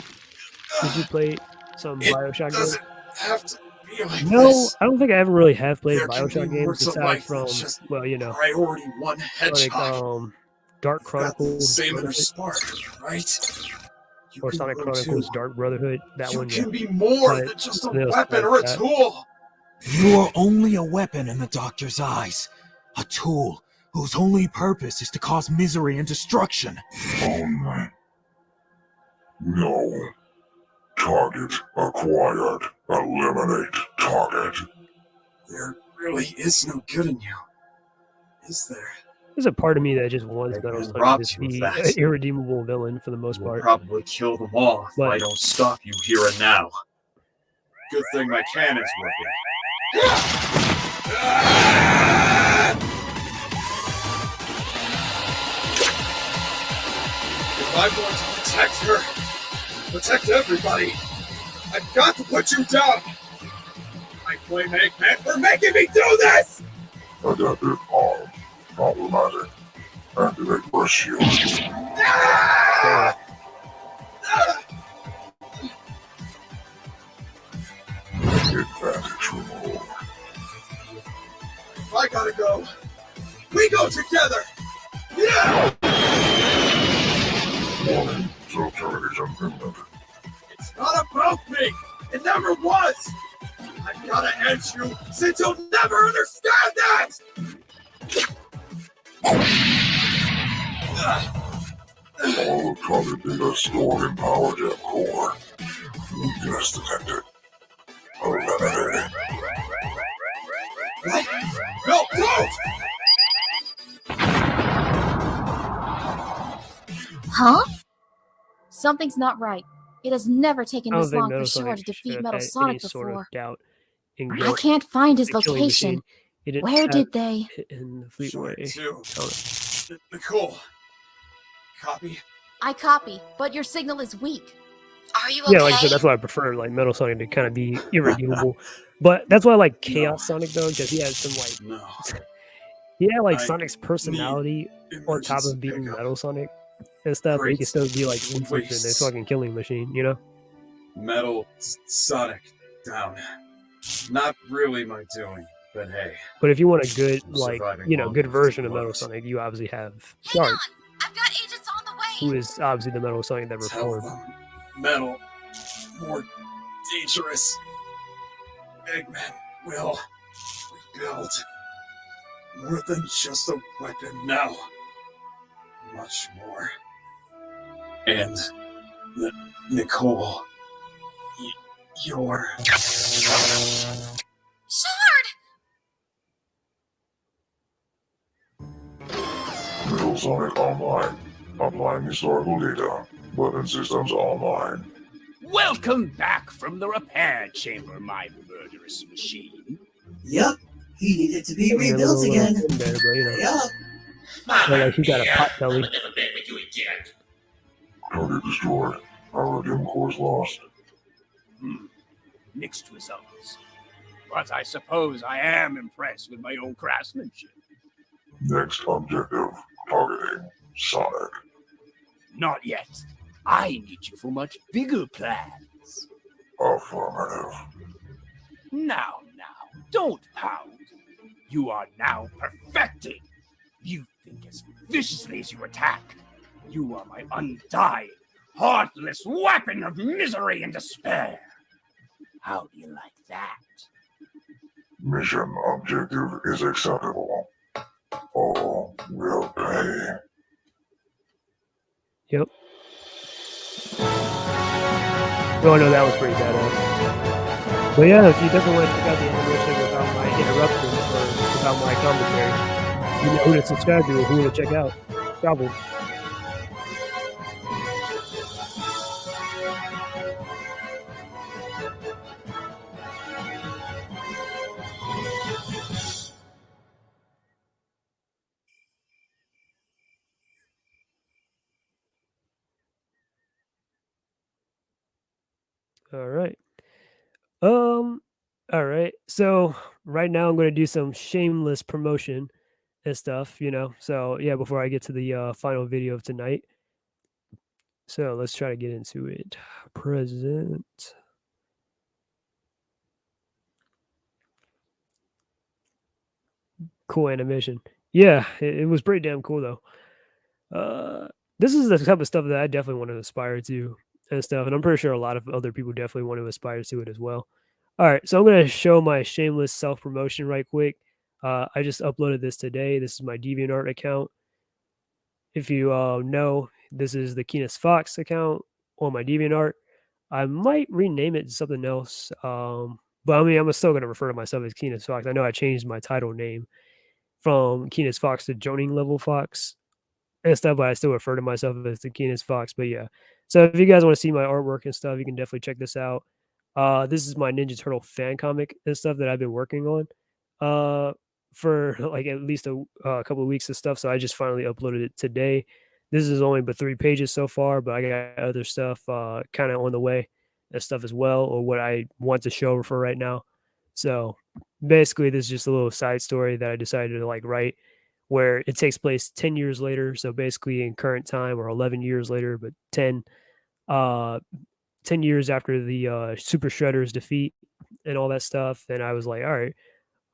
Did you play some Bioshock games? Have to be like No, this. I don't think I ever really have played There can Bioshock be games works of aside life from, that's just well, you know, Priority 1 like Hedgehog. Dark Got the Chronicles, same inner Brotherhood, spark, right? You or can Sonic grow Chronicles too. Dark Brotherhood. That You one, can yeah. be more But than just a something else weapon like or a that. tool. You are only a weapon in the Doctor's eyes. A tool whose only purpose is to cause misery and destruction. Only. No. Target acquired. Eliminate target. There really is no good in you, is there? There's a part of me that just wants Metal will Sonic rob to just you of be that. an irredeemable villain for the most We'll part. probably kill them all if But- I don't stop you here and now. Good thing my cannon's working. If I'm going to protect her, protect everybody, I've got to put you down. I blame Eggman for making me do this! Adaptive arm. Problematic. Activate burst shield. Advantage removed. If I gotta go, we go together! Yeah! Warning. Cell termination imminent. It's not about me! It never was! I've gotta end you since you'll never understand that! All target data stored in Power Gem core. Weakness detected. Eliminated. What? No, don't! Huh? Something's not right. It has never taken I don't this think long Metal for Shore Sonic to defeat should Metal have Sonic any sort of before. doubt in I Gil- can't find his the killing location. machine. He didn't Where have did they? it in the Fleetway. Too. tunnel. Nicole. Copy. I copy, but your signal is weak. Are you Yeah, like I said, that's why I prefer like Metal Sonic to kind of be irredeemable. But that's why I like Chaos Sonic though, because he has some like he had like I Sonic's personality on top of being Metal Sonic and stuff. But he can still be like ruthless and a fucking killing machine, you know? Metal Sonic down. Not really my doing, but hey. But if you want a good I'm like surviving you know long good enough version to of Metal love it. Sonic, you obviously have Shark, I've got agents on the way. who is obviously the Metal Sonic that Tell reformed. them Metal more dangerous. Eggman will rebuild more than just a weapon now. Much more. And Nicole, you're Shard! Metal Sonic Online. Applying historical data. Weapon systems online. Welcome back from the repair chamber, my murderous machine. Yup, he needed to be Yeah, a rebuilt little, again. in there, but, you know. Yup. Well, like he got a pot belly. Target destroyed. Our dim core's lost. Mixed results. But I suppose I am impressed with my own craftsmanship. Next objective. Targeting Sonic. Not yet. I need you for much bigger plans. Affirmative. Now, don't pout. You are now perfected. You think as viciously as you attack. You are my undying, heartless weapon of misery and despair. How do you like that? Mission objective is acceptable. All will pay. Yep. Oh, no, that was pretty badass. But yeah, if you definitely want to check out the animation without my interruptions or without my commentary, you know who to subscribe to or who to check out. Travel. All right. All right. So right now I'm going to do some shameless promotion and stuff, you know. So yeah, before I get to the final video of tonight. So let's try to get into it. Present. Cool animation. Yeah, it was pretty damn cool though. This is the type of stuff that I definitely want to aspire to and stuff, and I'm pretty sure a lot of other people definitely want to aspire to it as well. All right, so I'm gonna show my shameless self promotion right quick. I just uploaded this today. This is my DeviantArt account. If you know, this is the Keenus Fox account on my DeviantArt. I might rename it to something else, but I mean, I'm still gonna refer to myself as Keenus Fox. I know I changed my title name from Keenus Fox to Joning Level Fox and stuff, but I still refer to myself as the Keenus Fox. But yeah, so if you guys want to see my artwork and stuff, you can definitely check this out. This is my Ninja Turtle fan comic and stuff that I've been working on for like at least a couple of weeks and stuff. So I just finally uploaded it today. This is only but 3 pages so far, but I got other stuff kind of on the way and stuff as well, or what I want to show for right now. So basically, this is just a little side story that I decided to like write, where it takes place 10 years later. So basically in current time, or 11 years later, but 10 years after the Super Shredder's defeat and all that stuff. And I was like, all right,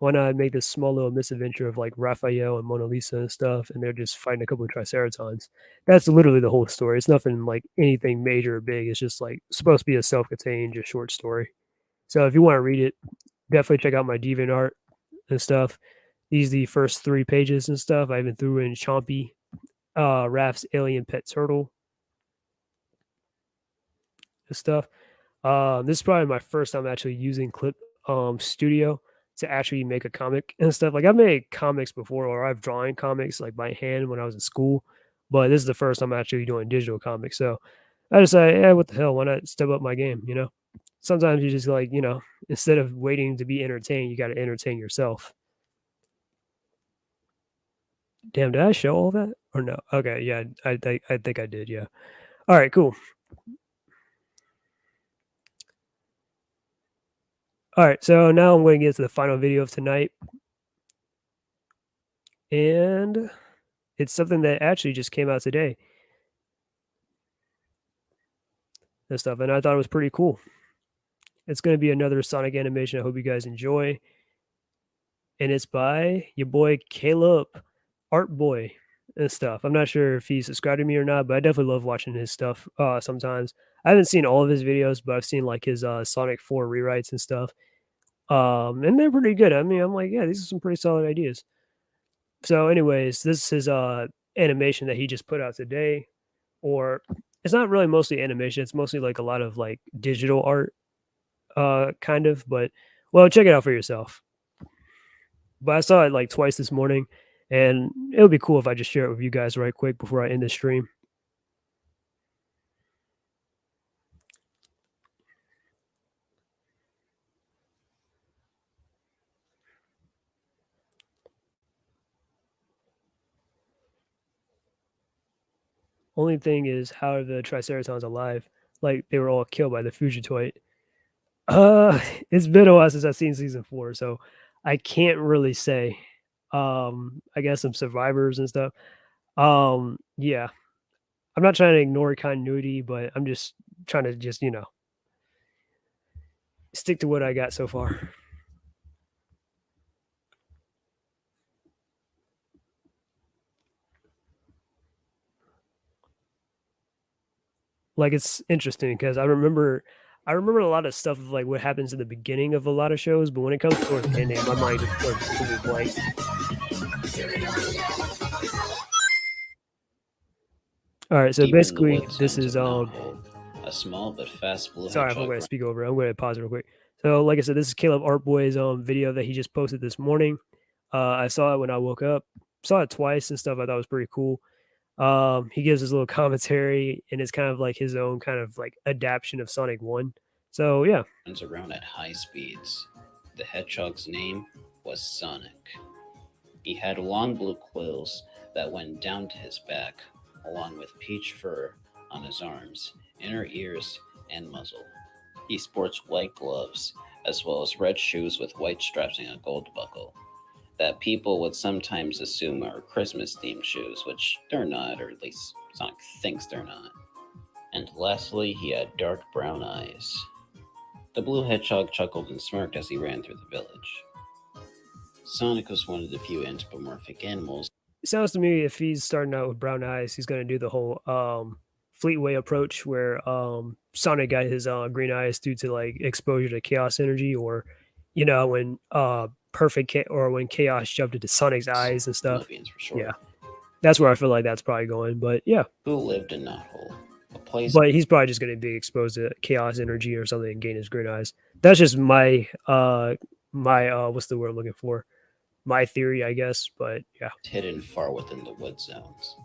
why not make this small little misadventure of like Raphael and Mona Lisa and stuff, and they're just fighting a couple of Triceratons. That's literally the whole story. It's nothing like anything major or big. It's just like supposed to be a self-contained, just short story. So if you want to read it, definitely check out my DeviantArt and stuff. These are the first 3 pages and stuff. I even threw in Chompy, Raph's alien pet turtle and stuff. This is probably my first time actually using Clip Studio to actually make a comic and stuff. Like I've made comics before, or I've drawn comics like by hand when I was in school, but this is the first time I'm actually doing digital comics. So I decided, yeah, what the hell? Why not step up my game? You know, sometimes you just like, you know, instead of waiting to be entertained, you got to entertain yourself. Damn, did I show all that or no? Okay, yeah, I think I did. Yeah. All right, cool. All right, so now I'm going to get to the final video of tonight. And it's something that actually just came out today. And stuff, and I thought it was pretty cool. It's going to be another Sonic animation. I hope you guys enjoy. And it's by your boy Caleb, Art Boy and stuff. I'm not sure if he's subscribed to me or not, but I definitely love watching his stuff sometimes. I haven't seen all of his videos, but I've seen like his Sonic 4 rewrites and stuff. And they're pretty good. I mean, I'm like, yeah, these are some pretty solid ideas. So anyways, this is animation that he just put out today. Or it's not really mostly animation. It's mostly like a lot of like digital art kind of. But, well, check it out for yourself. But I saw it like twice this morning. And it would be cool if I just share it with you guys right quick before I end the stream. Only thing is, how are the Triceratons alive? Like they were all killed by the Fugitoid. It's been a while since I've seen season 4, so I can't really say. I guess some survivors and stuff. Yeah. I'm not trying to ignore continuity, but I'm just trying to just, stick to what I got so far. Like it's interesting because I remember a lot of stuff of like what happens in the beginning of a lot of shows, but when it comes towards the ending, my mind just goes completely blank. All right, so Deep in the basically, wood this sounds is of Knothole, a small but fast blue sorry, I'm hedgehog going to speak over. I'm going to pause real quick. So, like I said, this is Caleb Artboy's video that he just posted this morning. I saw it when I woke up. Saw it twice and stuff. I thought it was pretty cool. He gives his little commentary, and it's kind of like his own kind of like adaptation of Sonic 1. So yeah, runs around at high speeds. The hedgehog's name was Sonic. He had long blue quills that went down to his back, along with peach fur on his arms, inner ears, and muzzle. He sports white gloves, as well as red shoes with white straps and a gold buckle, that people would sometimes assume are Christmas-themed shoes, which they're not, or at least Sonic thinks they're not. And lastly, he had dark brown eyes. The blue hedgehog chuckled and smirked as he ran through the village. Sonic was one of the few anthropomorphic animals. It sounds to me if he's starting out with brown eyes, he's going to do the whole Fleetway approach where Sonic got his green eyes due to like exposure to chaos energy, or when when chaos jumped into Sonic's eyes and stuff. Yeah, that's where I feel like that's probably going. But yeah, who lived in Knothole, a place. But he's probably just going to be exposed to chaos energy or something and gain his green eyes. That's just my what's the word I'm looking for? My theory, I guess. But yeah, hidden far within the wood zones.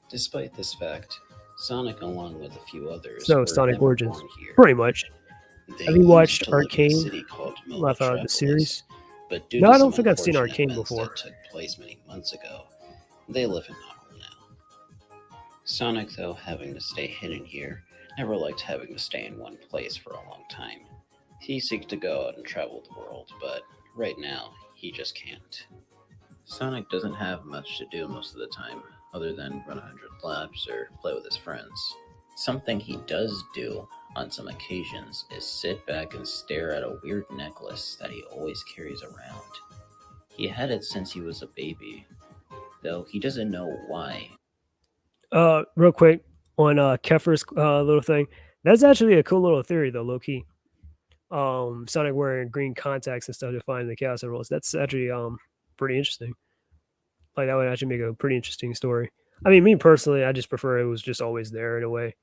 Despite this fact, Sonic, along with a few others, so Sonic Origins, pretty much. Have you watched Arcane? Left out of the series. But no, I don't think I've seen Arcane before. That took place many months ago. They live in Knothole now. Sonic, though, having to stay hidden here, never liked having to stay in one place for a long time. He seeks to go out and travel the world, but right now, he just can't. Sonic doesn't have much to do most of the time, other than run 100 laps or play with his friends. Something he does do on some occasions is sit back and stare at a weird necklace that he always carries around. He had it since he was a baby, though he doesn't know why. Real quick on Kefir's little thing. That's actually a cool little theory though, low key. Sonic wearing green contacts and stuff to find the Chaos Emeralds. That's actually pretty interesting. Like that would actually make a pretty interesting story. I mean, me personally, I just prefer it was just always there in a way,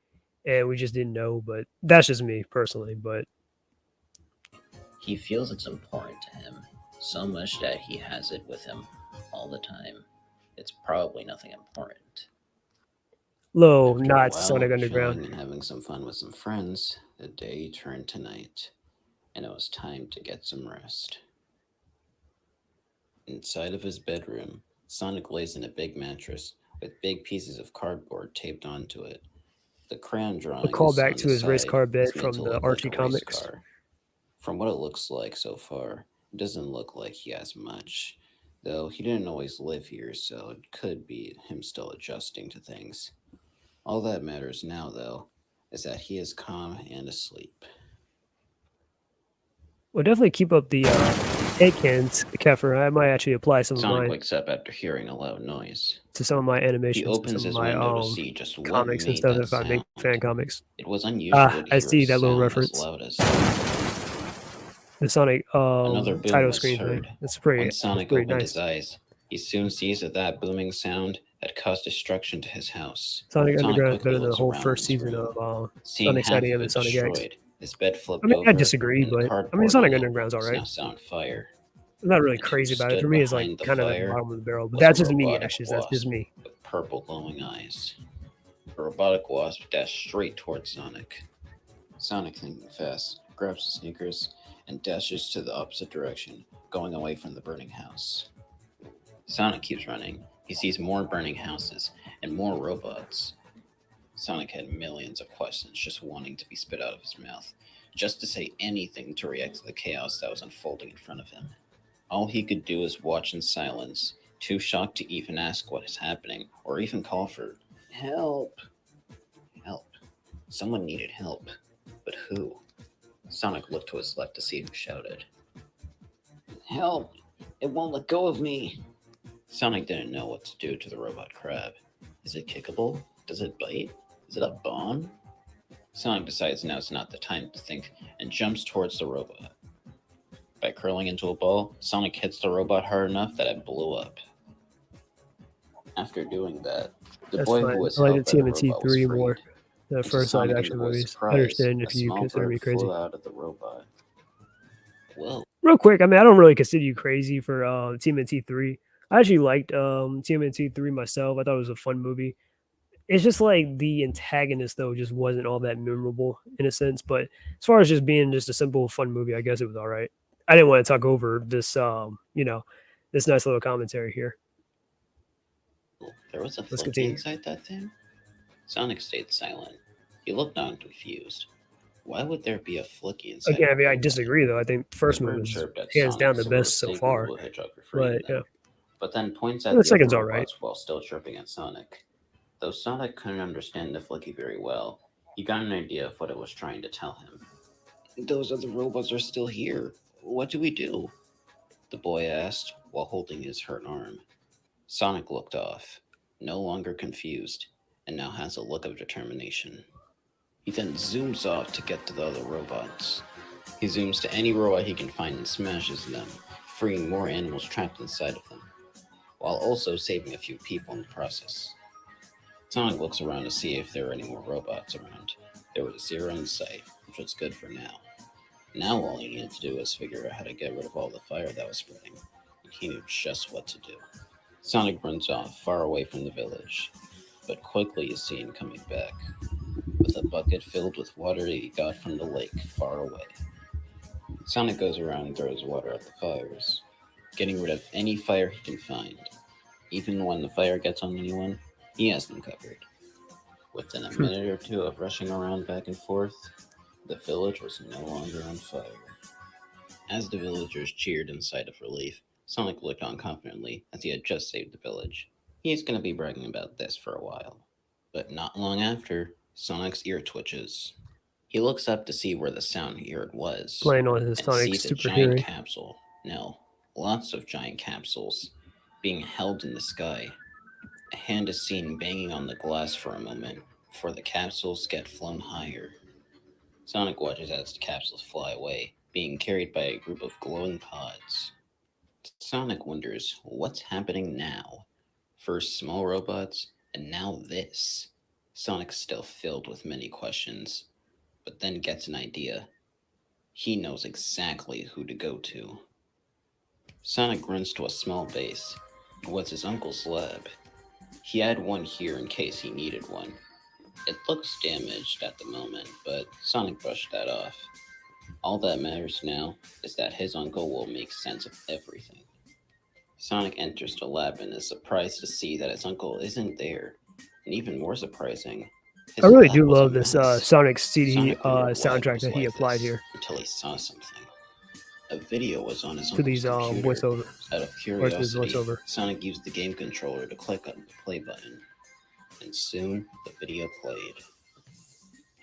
and we just didn't know. But that's just me personally. But he feels it's important to him so much that he has it with him all the time. It's probably nothing important. Low, not Sonic Underground. And having some fun with some friends, the day turned to night, and it was time to get some rest. Inside of his bedroom, Sonic lays in a big mattress with big pieces of cardboard taped onto it. The crayon drawing. A callback to his race car bed from the Archie comics. From what it looks like so far, it doesn't look like he has much, though he didn't always live here, so it could be him still adjusting to things. All that matters now, though, is that he is calm and asleep. We'll definitely keep up the headcans, Kefir. I might actually apply some Sonic of mine wakes up after hearing a loud noise. to some of my animations. He opens some his of my window to see just what comics and made stuff that if I make sound. fan comics. It was unusual to I hear see a that little sound reference. as loud as The Sonic another boom title was screen heard. thing. It's pretty, When it's Sonic pretty opened nice. his eyes, he soon sees that booming sound had caused destruction to his house. Sonic Underground is quickly better than the looks whole around first his season room. of Seeing Sonic half Side of M it and Sonic X. destroyed, his bed flipped I mean, I over, disagree, and the but I mean, cardboard Sonic lamp Underground's was alright. now set on fire. I'm not really And who crazy about it. stood For me, it's behind like the kind of at the fire bottom of the barrel. But was that's a just me, robotic Ashes. That's just wasp me. with purple glowing eyes. The robotic wasp dashed straight towards Sonic. Sonic, thinking fast, grabs the sneakers and dashes to the opposite direction, going away from the burning house. Sonic keeps running. He sees more burning houses and more robots. Sonic had millions of questions just wanting to be spit out of his mouth, just to say anything to react to the chaos that was unfolding in front of him. All he could do is watch in silence, too shocked to even ask what is happening, or even call for help. Help. Someone needed help. But who? Sonic looked to his left to see who shouted. Help! It won't let go of me! Sonic didn't know what to do to the robot crab. Is it kickable? Does it bite? Is it a bomb? Sonic decides now's not the time to think and jumps towards the robot. By curling into a ball, Sonic hits the robot hard enough that it blew up. After doing that, the That's boy fine. who was I like held the by the TMNT robot was 3 freed. more. The To first Sonic live and action the boy's movies. I surprise, understand a if you small consider me bird crazy. flew out of the robot. Whoa. Real quick, I mean, I don't really consider you crazy for TMNT 3. I actually liked TMNT 3 myself. I thought it was a fun movie. It's just like the antagonist, though, just wasn't all that memorable in a sense. But as far as just being just a simple, fun movie, I guess it was all right. I didn't want to talk over this, this nice little commentary here. There was a Let's flicky continue. inside that thing? Sonic stayed silent. He looked on confused. Why would there be a flicky inside? Again, I mean, I disagree, though. I think the first The movie bird was chirped at hands down Sonic, the sort of best so signal far. to the Hedgehog for freeing But, them, yeah. but then points at And the the second's other all right. robots while still chirping at Sonic. Though Sonic couldn't understand the flicky very well, he got an idea of what it was trying to tell him. Those other robots are still here. What do we do? The boy asked while holding his hurt arm. Sonic looked off, no longer confused, and now has a look of determination. He then zooms off to get to the other robots. He zooms to any robot he can find and smashes them, freeing more animals trapped inside of them, while also saving a few people in the process. Sonic looks around to see if there are any more robots around. There was 0 in sight, which was good for now. Now all he needed to do was figure out how to get rid of all the fire that was spreading, and he knew just what to do. Sonic runs off, far away from the village, but quickly is seen coming back, with a bucket filled with water he got from the lake far away. Sonic goes around and throws water at the fires, getting rid of any fire he can find. Even when the fire gets on anyone, he has them covered. Within a minute or two of rushing around back and forth, the village was no longer on fire. As the villagers cheered in sight of relief, Sonic looked on confidently as he had just saved the village. He's going to be bragging about this for a while. But not long after, Sonic's ear twitches. He looks up to see where the sound he heard was, Playing on his and Sonic sees a super giant hearing. capsule. No, lots of giant capsules being held in the sky. A hand is seen banging on the glass for a moment before the capsules get flown higher. Sonic watches as the capsules fly away, being carried by a group of glowing pods. Sonic wonders what's happening now. First small robots, and now this. Sonic's still filled with many questions, but then gets an idea. He knows exactly who to go to. Sonic runs to a small base. It was his uncle's lab. He had one here in case he needed one. It looks damaged at the moment, but Sonic brushed that off. All that matters now is that his uncle will make sense of everything. Sonic enters the lab and is surprised to see that his uncle isn't there. And even more surprising, his I really lab do was a love this mess. Sonic CD Sonic wondered why it soundtrack was that he like applied this here until he saw something. A video was on his to uncle's these computer. voiceover. Out of Or to his curiosity, voiceover. Sonic used the game controller to click on the play button, and soon the video played.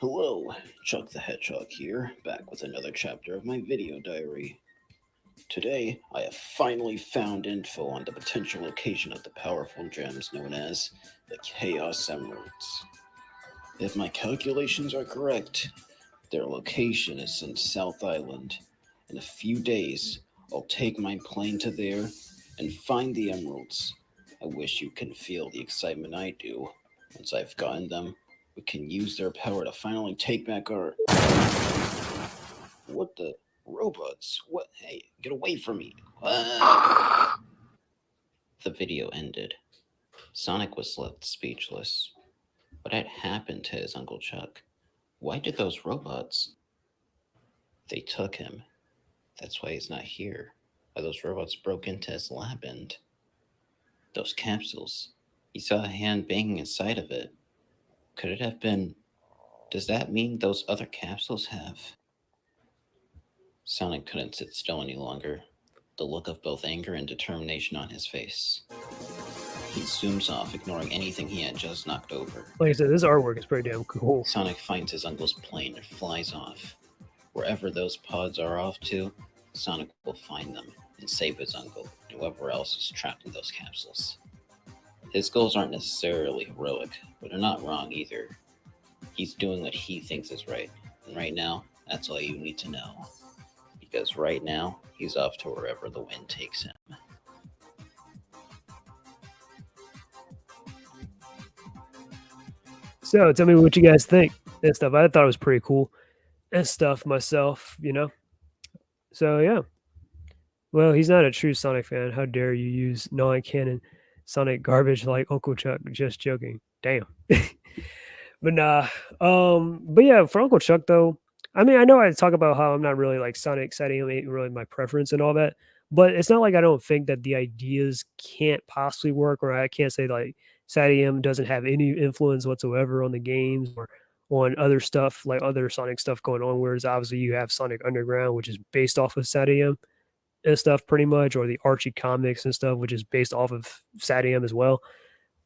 Hello, Chuck the Hedgehog here, back with another chapter of my video diary. Today, I have finally found info on the potential location of the powerful gems known as the Chaos Emeralds. If my calculations are correct, their location is in South Island. In a few days, I'll take my plane to there and find the emeralds. I wish you can feel the excitement I do. Once I've gotten them, we can use their power to finally take back our... What the... Robots? What? Hey, get away from me. The video ended. Sonic was left speechless. What had happened to his Uncle Chuck? Why did those robots... They took him. That's why he's not here. Why those robots broke into his lab and... Those capsules. He saw a hand banging inside of it. Could it have been... Does that mean those other capsules have... Sonic couldn't sit still any longer, the look of both anger and determination on his face. He zooms off, ignoring anything he had just knocked over. Like I said, this artwork is pretty damn cool. Sonic finds his uncle's plane and flies off. Wherever those pods are off to, Sonic will find them and save his uncle and whoever else is trapped in those capsules. His goals aren't necessarily heroic, but they're not wrong either. He's doing what he thinks is right, and right now, that's all you need to know. Because right now, he's off to wherever the wind takes him. So tell me what you guys think and stuff. I thought it was pretty cool and stuff myself, you know. So yeah. Well, he's not a true Sonic fan. How dare you use non-canon Sonic garbage like Uncle Chuck? Just joking. Damn. But nah. But yeah, for Uncle Chuck though, I mean, I know I talk about how I'm not really like Sonic Stadium ain't really my preference and all that, but it's not like I don't think that the ideas can't possibly work, or I can't say like Stadium doesn't have any influence whatsoever on the games or on other stuff, like other Sonic stuff going on. Whereas obviously you have Sonic Underground, which is based off of Stadium and stuff pretty much, or the Archie comics and stuff, which is based off of Stadium as well.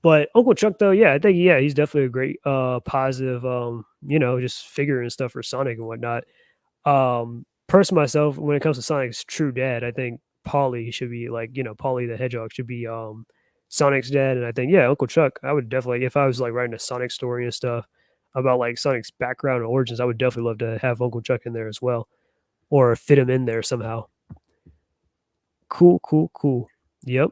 But Uncle Chuck though, yeah, I think he's definitely a great positive you know, just figure and stuff for Sonic and whatnot. Personally myself, when it comes to Sonic's true dad, I think Polly should be like, you know, Polly the Hedgehog should be Sonic's dad. And I think, yeah, Uncle Chuck, I would definitely, if I was like writing a Sonic story and stuff about like Sonic's background and origins, I would definitely love to have Uncle Chuck in there as well, or fit him in there somehow. Cool. Yep.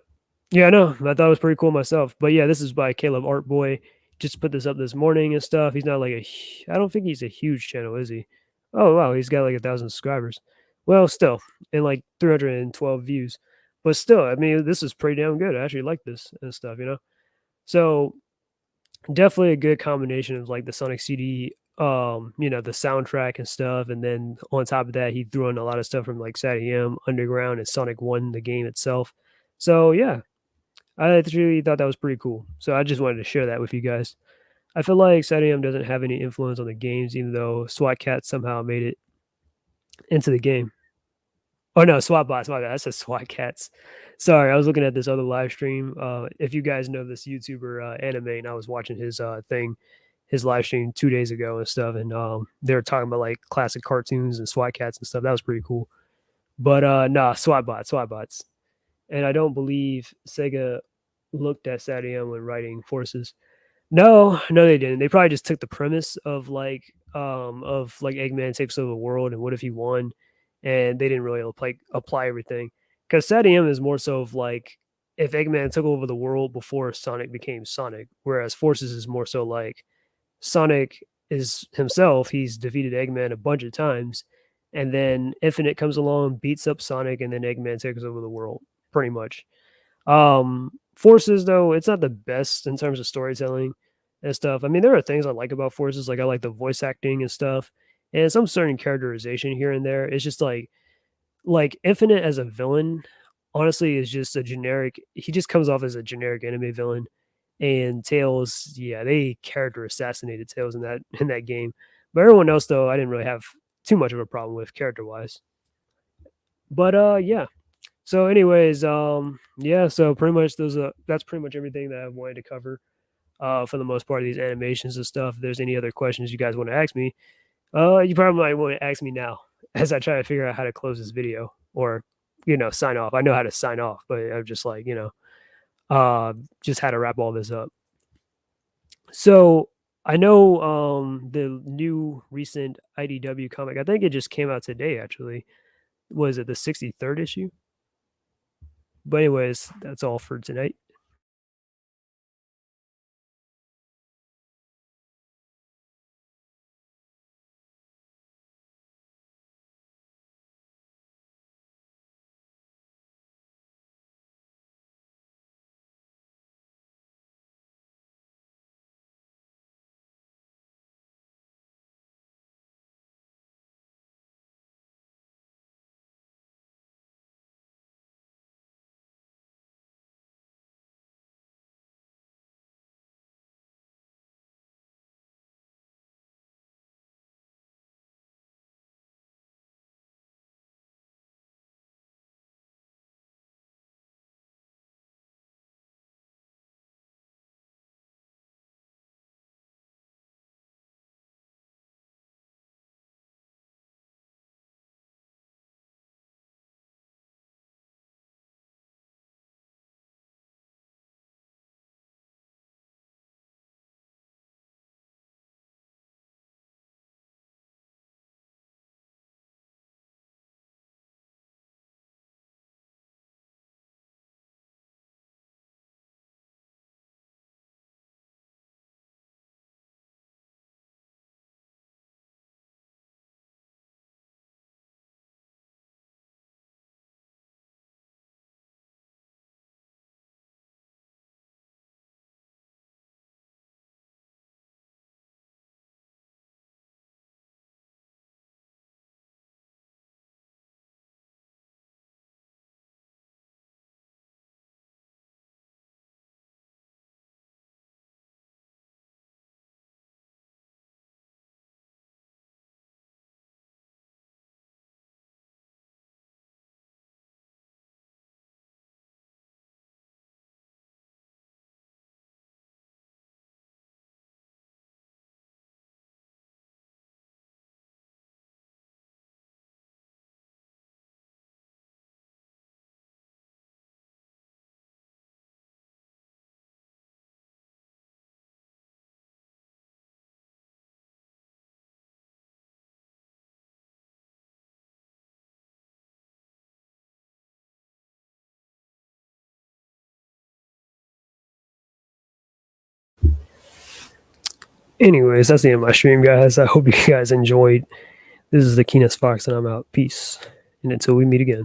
Yeah, I know. I thought it was pretty cool myself. But yeah, this is by Caleb Artboy. Just put this up this morning and stuff. He's not like I don't think he's a huge channel, is he? Oh wow, he's got like 1,000 subscribers. Well, still, and like 312 views. But still, I mean, this is pretty damn good. I actually like this and stuff, you know. So definitely a good combination of like the Sonic CD, you know, the soundtrack and stuff, and then on top of that, he threw in a lot of stuff from like Stadium, Underground, and Sonic 1, the game itself. So yeah, I actually thought that was pretty cool. So I just wanted to share that with you guys. I feel like Stadium doesn't have any influence on the games, even though SWAT Cat somehow made it into the game. Oh no, SWAT Bots. My bad. I said SWAT Cats. Sorry, I was looking at this other live stream. If you guys know this YouTuber Anime, and I was watching his thing, his live stream 2 days ago and stuff, and they were talking about like classic cartoons and SWAT Cats and stuff. That was pretty cool. But nah, SWAT Bots. And I don't believe Sega looked at Stadium when writing Forces. No, they didn't. They probably just took the premise of like Eggman takes over the world and what if he won, and they didn't really apply everything. Because Stadium is more so of like if Eggman took over the world before Sonic became Sonic, whereas Forces is more so like Sonic is himself. He's defeated Eggman a bunch of times, and then Infinite comes along, beats up Sonic, and then Eggman takes over the world, pretty much. Forces though, it's not the best in terms of storytelling and stuff. I mean, there are things I like about Forces, like I like the voice acting and stuff, and some certain characterization here and there. It's just like Infinite as a villain, honestly, is just a generic. He just comes off as a generic anime villain, and Tails, yeah, they character assassinated Tails in that game. But everyone else though, I didn't really have too much of a problem with character wise. But yeah. So anyways, yeah, so pretty much that's pretty much everything that I wanted to cover for the most part of these animations and stuff. If there's any other questions you guys want to ask me, you probably might want to ask me now as I try to figure out how to close this video or, you know, sign off. I know how to sign off, but I'm just like, you know, just how to wrap all this up. So I know the new recent IDW comic, I think it just came out today actually. Was it the 63rd issue? But anyways, that's all for tonight. Anyways, that's the end of my stream, guys. I hope you guys enjoyed. This is the Keenest Fox, and I'm out. Peace. And until we meet again.